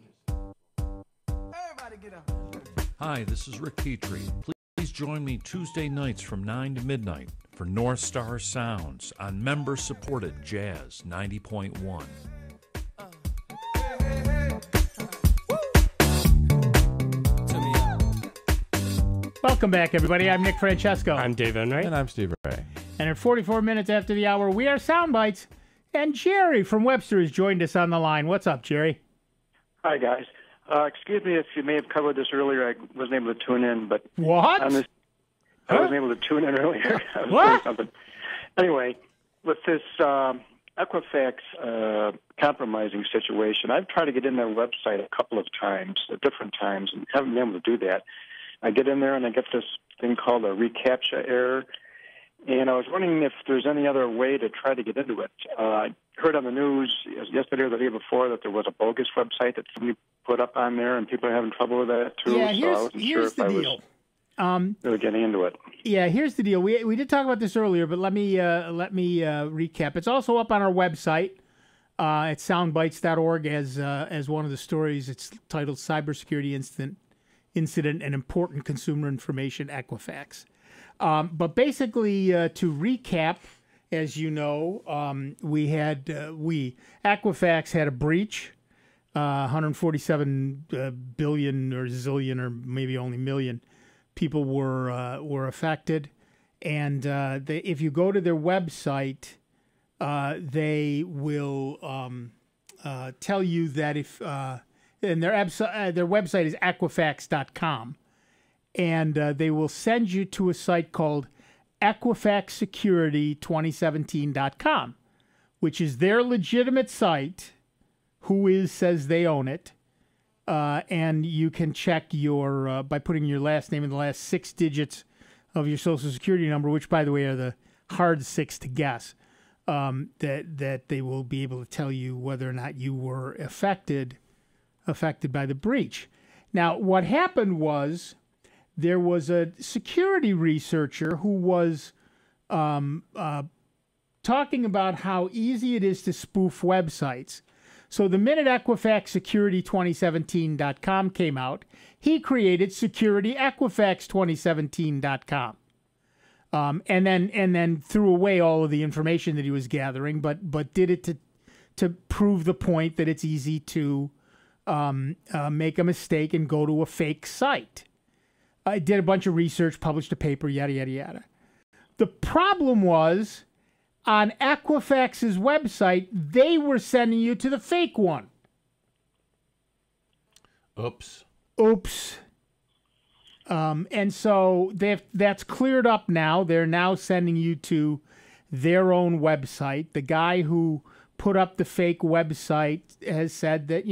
Everybody get up. Hi, this is Rick Petrie. Please join me Tuesday nights from 9 to midnight for North Star Sounds on member-supported Jazz 90.1. Welcome back, everybody. I'm Nick Francesco. I'm Dave Enright. And I'm Steve Ray. And at 44 minutes after the hour, we are Sound Bytes. And Jerry from Webster has joined us on the line. What's up, Jerry? Hi, guys. Excuse me if you may have covered this earlier. I wasn't able to tune in, but what? I wasn't able to tune in earlier. I was What? doing something. Anyway, with this Equifax compromising situation, I've tried to get in their website a couple of times, at different times, and haven't been able to do that. I get in there and I get this thing called a reCAPTCHA error, and I was wondering if there's any other way to try to get into it. I heard on the news yesterday or the day before that there was a bogus website that somebody put up on there, and people are having trouble with that too. Yeah, so I wasn't sure if I was really getting into it. Yeah, here's the deal. We did talk about this earlier, but let me recap. It's also up on our website at soundbytes.org as one of the stories. It's titled "Cybersecurity Incident and Important Consumer Information, Equifax." But basically, to recap, as you know, Equifax had a breach. 147 billion or zillion or maybe only million people were affected, and if you go to their website, they will tell you that if and their website is Equifax.com, and they will send you to a site called EquifaxSecurity2017.com, which is their legitimate site. Who says they own it, and you can check your by putting your last name and the last 6 digits of your Social Security number, which, by the way, are the hard 6 to guess. That they will be able to tell you whether or not you were affected by the breach. Now, what happened was there was a security researcher who was talking about how easy it is to spoof websites. So the minute EquifaxSecurity2017.com came out, he created SecurityEquifax2017.com. And then threw away all of the information that he was gathering, but did it to prove the point that it's easy to make a mistake and go to a fake site. I did a bunch of research, published a paper, yada, yada, yada. The problem was, on Equifax's website, they were sending you to the fake one. Oops. And so that's cleared up now. They're now sending you to their own website. The guy who put up the fake website has said that,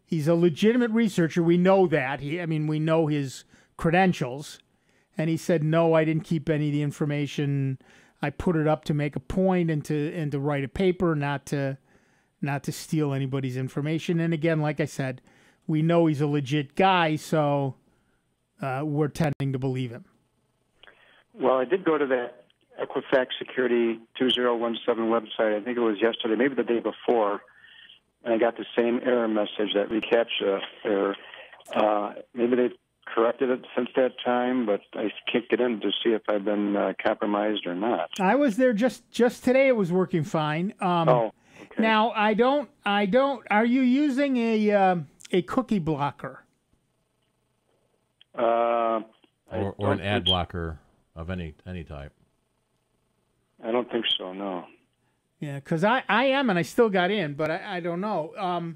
he's a legitimate researcher. We know that. We know his credentials. And he said, no, I didn't keep any of the information. I put it up to make a point and to write a paper, not to steal anybody's information. And again, like I said, we know he's a legit guy, so we're tending to believe him. Well, I did go to that Equifax Security 2017 website. I think it was yesterday, maybe the day before, and I got the same error message, that reCAPTCHA error. Maybe they've corrected it since that time, but I can't get in to see if I've been compromised or not. I was there just today. It was working fine. Okay. Now I don't. Are you using a cookie blocker? Or an ad blocker of any type? I don't think so. No. Yeah, because I am, and I still got in, but I don't know.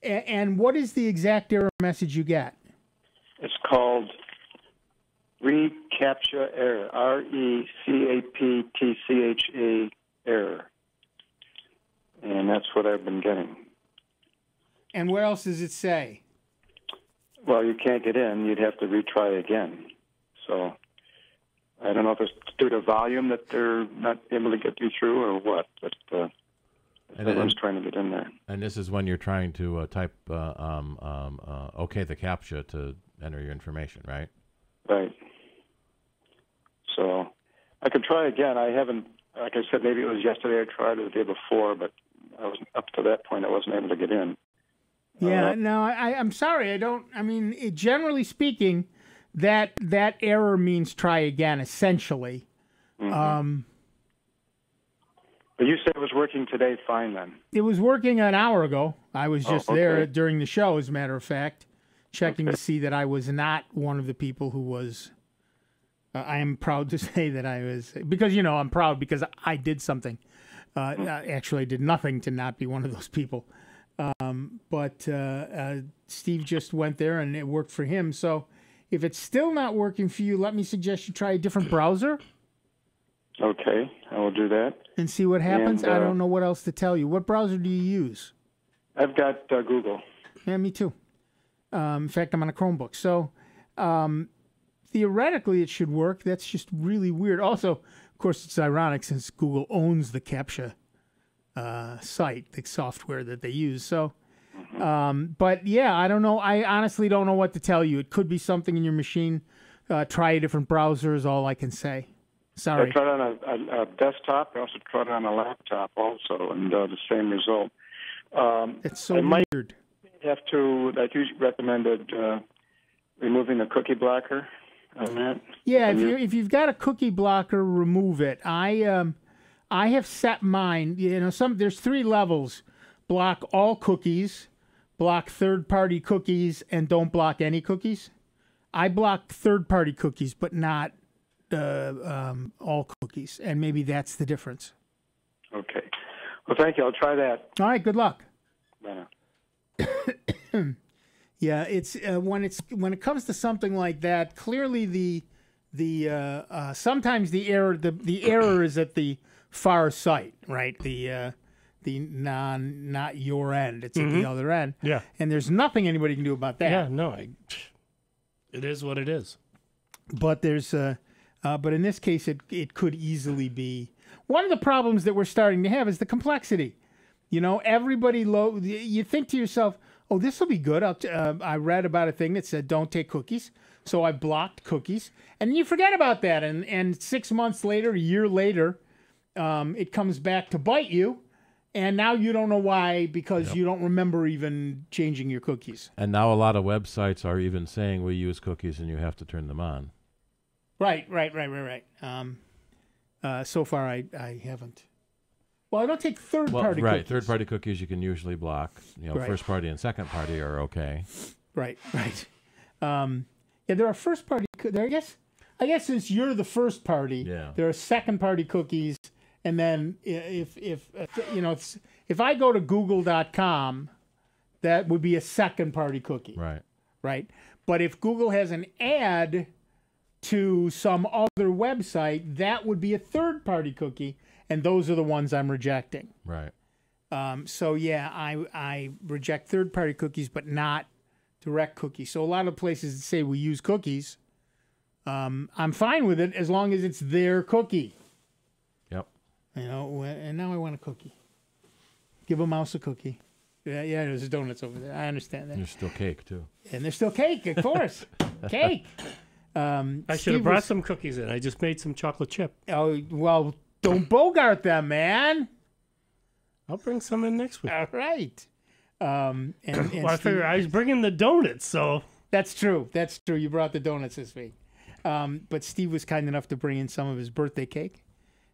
And what is the exact error message you get? It's called reCAPTCHA error. RECAPTCHA error. And that's what I've been getting. And where else does it say? Well, you can't get in. You'd have to retry again. So I don't know if it's due to volume that they're not able to get you through or what, but everyone's trying to get in there. And this is when you're trying to type okay the CAPTCHA to enter your information, right? Right. So I could try again. I haven't, like I said, maybe it was yesterday I tried or the day before, but I was up to that point I wasn't able to get in. Yeah, no, I'm sorry. Generally speaking, that error means try again, essentially. Mm-hmm. But you said it was working today fine then? It was working an hour ago. I was just there during the show, as a matter of fact, checking to see that I was not one of the people who was... I am proud to say that I was... Because, I'm proud because I did something. Actually, I did nothing to not be one of those people. But Steve just went there and it worked for him. So if it's still not working for you, let me suggest you try a different browser. Okay, I will do that. And see what happens. I don't know what else to tell you. What browser do you use? I've got Google. Yeah, me too. In fact, I'm on a Chromebook. So theoretically, it should work. That's just really weird. Also, of course, it's ironic since Google owns the CAPTCHA site, the software that they use. So, but yeah, I don't know. I honestly don't know what to tell you. It could be something in your machine. Try a different browser is all I can say. Sorry. I tried on a desktop. I also tried on a laptop also, and the same result. It's so weird. Have to, like you recommended, removing the cookie blocker on that. Yeah, if you've got a cookie blocker, remove it. I have set mine. There's 3 levels: block all cookies, block third-party cookies, and don't block any cookies. I blocked third-party cookies, but not all cookies, and maybe that's the difference. Okay. Well, thank you. I'll try that. All right. Good luck. Bye now. Yeah, it's when it comes to something like that. Clearly, the sometimes the error is at the far site, right? The not your end. It's at the other end. Yeah, and there's nothing anybody can do about that. Yeah, no, it is what it is. But there's but in this case, it could easily be one of the problems that we're starting to have is the complexity. Everybody you think to yourself, oh, this will be good. I read about a thing that said don't take cookies, so I blocked cookies, and you forget about that, and 6 months later, a year later, it comes back to bite you, And now you don't know why because you don't remember even changing your cookies. And now a lot of websites are even saying we use cookies and you have to turn them on. Right. So far, I haven't. Well, I don't take third-party cookies. Right, third-party cookies you can usually block. Right. First party and second party are okay. Right. There are first-party. I guess since you're the first party, there are second-party cookies, and then if I go to Google.com, that would be a second-party cookie. Right. But if Google has an ad to some other website, that would be a third-party cookie, and those are the ones I'm rejecting. Right. I reject third-party cookies, but not direct cookies. So a lot of places that say we use cookies, I'm fine with it as long as it's their cookie. Yep. And now I want a cookie. Give a mouse a cookie. Yeah, there's donuts over there. I understand that. There's still cake, too. And there's still cake, of course. Cake. I should have brought some cookies in. I just made some chocolate chip. Oh, well, don't bogart them, man. I'll bring some in next week. All right. And I figured I was bringing the donuts, so. That's true. You brought the donuts this week. But Steve was kind enough to bring in some of his birthday cake.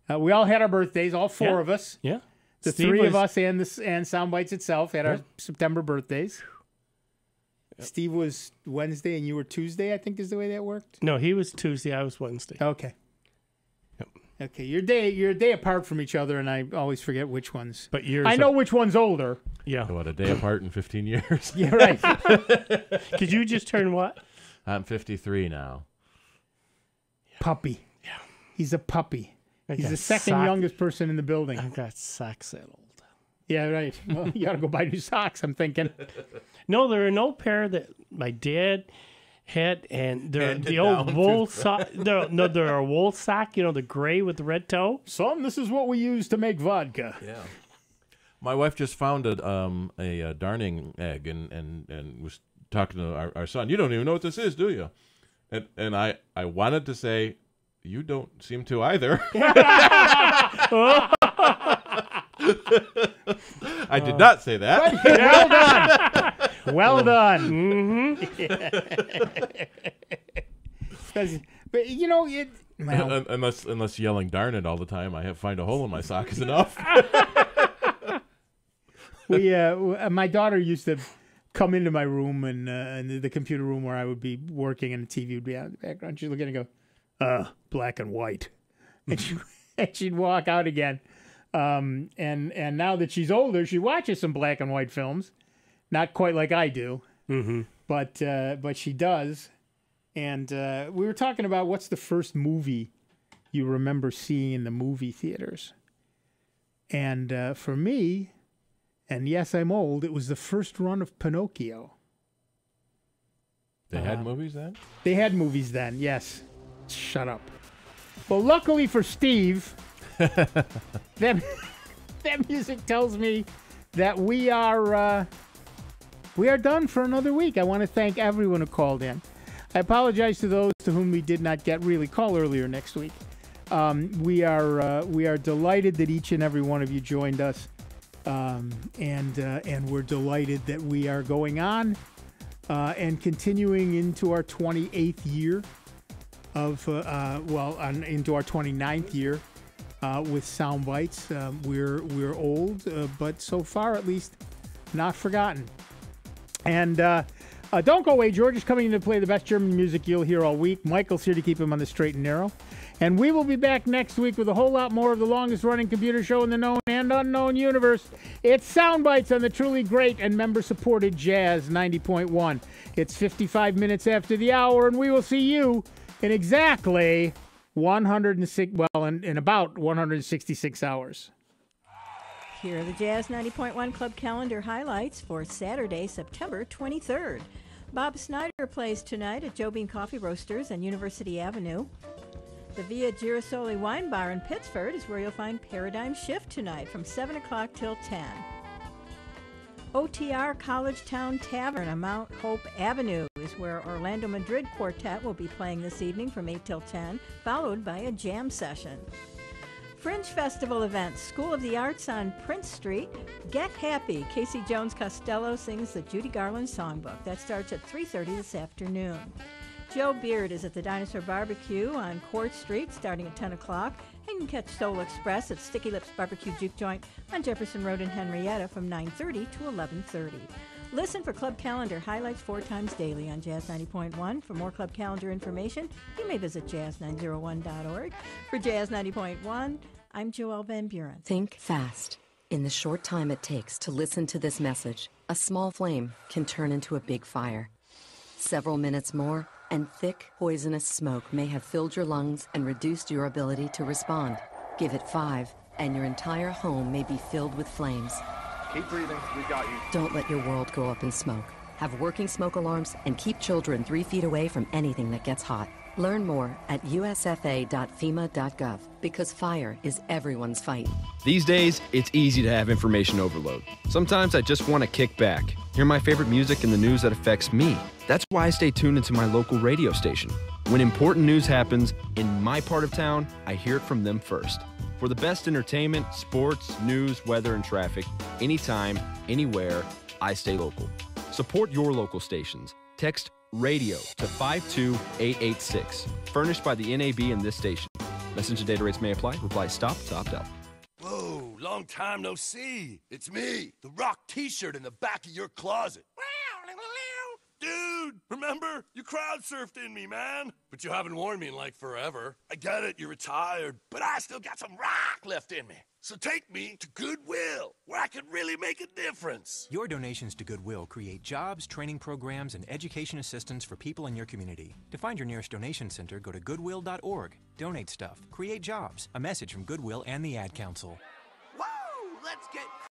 We all had our birthdays, all four of us. Yeah. The three of us and Soundbites itself had our September birthdays. Yep. Steve was Wednesday and you were Tuesday, I think is the way that worked. No, he was Tuesday, I was Wednesday. Okay. Yep. Okay, you're a day apart from each other, and I always forget which ones. But I know which one's older. Yeah. So what, a day apart in 15 years? Yeah, right. Did you just turn what? I'm 53 now. Puppy. Yeah. He's a puppy. He's the second youngest person in the building. I've got socks that old. Yeah, right. Well, you got to go buy new socks, I'm thinking. No, there are an old pair that my dad had, and they're the old wool sock. They're a wool sock, the gray with the red toe. Son, this is what we use to make vodka. Yeah. My wife just found a darning egg and was talking to our son. You don't even know what this is, do you? And I wanted to say, you don't seem to either. I did not say that. Well done. Well done. But unless yelling "darn it" all the time, I find a hole in my sock is enough. My daughter used to come into my room and the computer room where I would be working, and the TV would be out in the background. She'd look at it and go, black and white, and she'd walk out again. And now that she's older, she watches some black and white films, not quite like I do, but she does. And we were talking about what's the first movie you remember seeing in the movie theaters. And for me, and yes, I'm old, it was the first run of Pinocchio. They had movies then? They had movies then, yes. Shut up. Well, luckily for Steve, that music tells me that we are done for another week. I want to thank everyone who called in. I apologize to those to whom we did not get really call earlier next week. We are delighted that each and every one of you joined us, and we're delighted that we are going on and continuing into our 28th year of into our 29th year with Soundbites. We're old, but so far at least not forgotten. And don't go away. George is coming in to play the best German music you'll hear all week. Michael's here to keep him on the straight and narrow. And we will be back next week with a whole lot more of the longest-running computer show in the known and unknown universe. It's Soundbites on the truly great and member-supported Jazz 90.1. It's 55 minutes after the hour, and we will see you in exactly in about 166 hours. Here are the Jazz 90.1 Club calendar highlights for Saturday, September 23rd. Bob Snyder plays tonight at Joe Bean Coffee Roasters on University Avenue. The Via Girasoli Wine Bar in Pittsford is where you'll find Paradigm Shift tonight from 7 o'clock till 10. OTR College Town Tavern on Mount Hope Avenue is where Orlando Madrid Quartet will be playing this evening from 8 till 10, followed by a jam session. Fringe Festival events, School of the Arts on Prince Street. Get Happy. Casey Jones Costello sings the Judy Garland Songbook. That starts at 3:30 this afternoon. Joe Beard is at the Dinosaur Barbecue on Court Street starting at 10 o'clock. And you can catch Soul Express at Sticky Lips Barbecue Juke Joint on Jefferson Road in Henrietta from 9:30 to 11:30. Listen for Club Calendar highlights 4 times daily on Jazz 90.1. For more Club Calendar information, you may visit jazz901.org. For Jazz 90.1, I'm Joelle Van Buren. Think fast. In the short time it takes to listen to this message, a small flame can turn into a big fire. Several minutes more, and thick, poisonous smoke may have filled your lungs and reduced your ability to respond. Give it 5, and your entire home may be filled with flames. Keep breathing. We got you. Don't let your world go up in smoke. Have working smoke alarms and keep children 3 feet away from anything that gets hot. Learn more at usfa.fema.gov because fire is everyone's fight. These days, it's easy to have information overload. Sometimes I just want to kick back, hear my favorite music and the news that affects me. That's why I stay tuned into my local radio station. When important news happens in my part of town, I hear it from them first. For the best entertainment, sports, news, weather, and traffic, anytime, anywhere, I stay local. Support your local stations. Text RADIO to 52886. Furnished by the NAB and this station. Message and data rates may apply. Reply STOP to opt out. Whoa, long time no see. It's me, the rock t-shirt in the back of your closet. Dude, remember? You crowd surfed in me, man. But you haven't worn me in like forever. I get it, you're retired, but I still got some rock left in me. So take me to Goodwill, where I can really make a difference. Your donations to Goodwill create jobs, training programs, and education assistance for people in your community. To find your nearest donation center, go to goodwill.org. Donate stuff. Create jobs. A message from Goodwill and the Ad Council. Woo! Let's get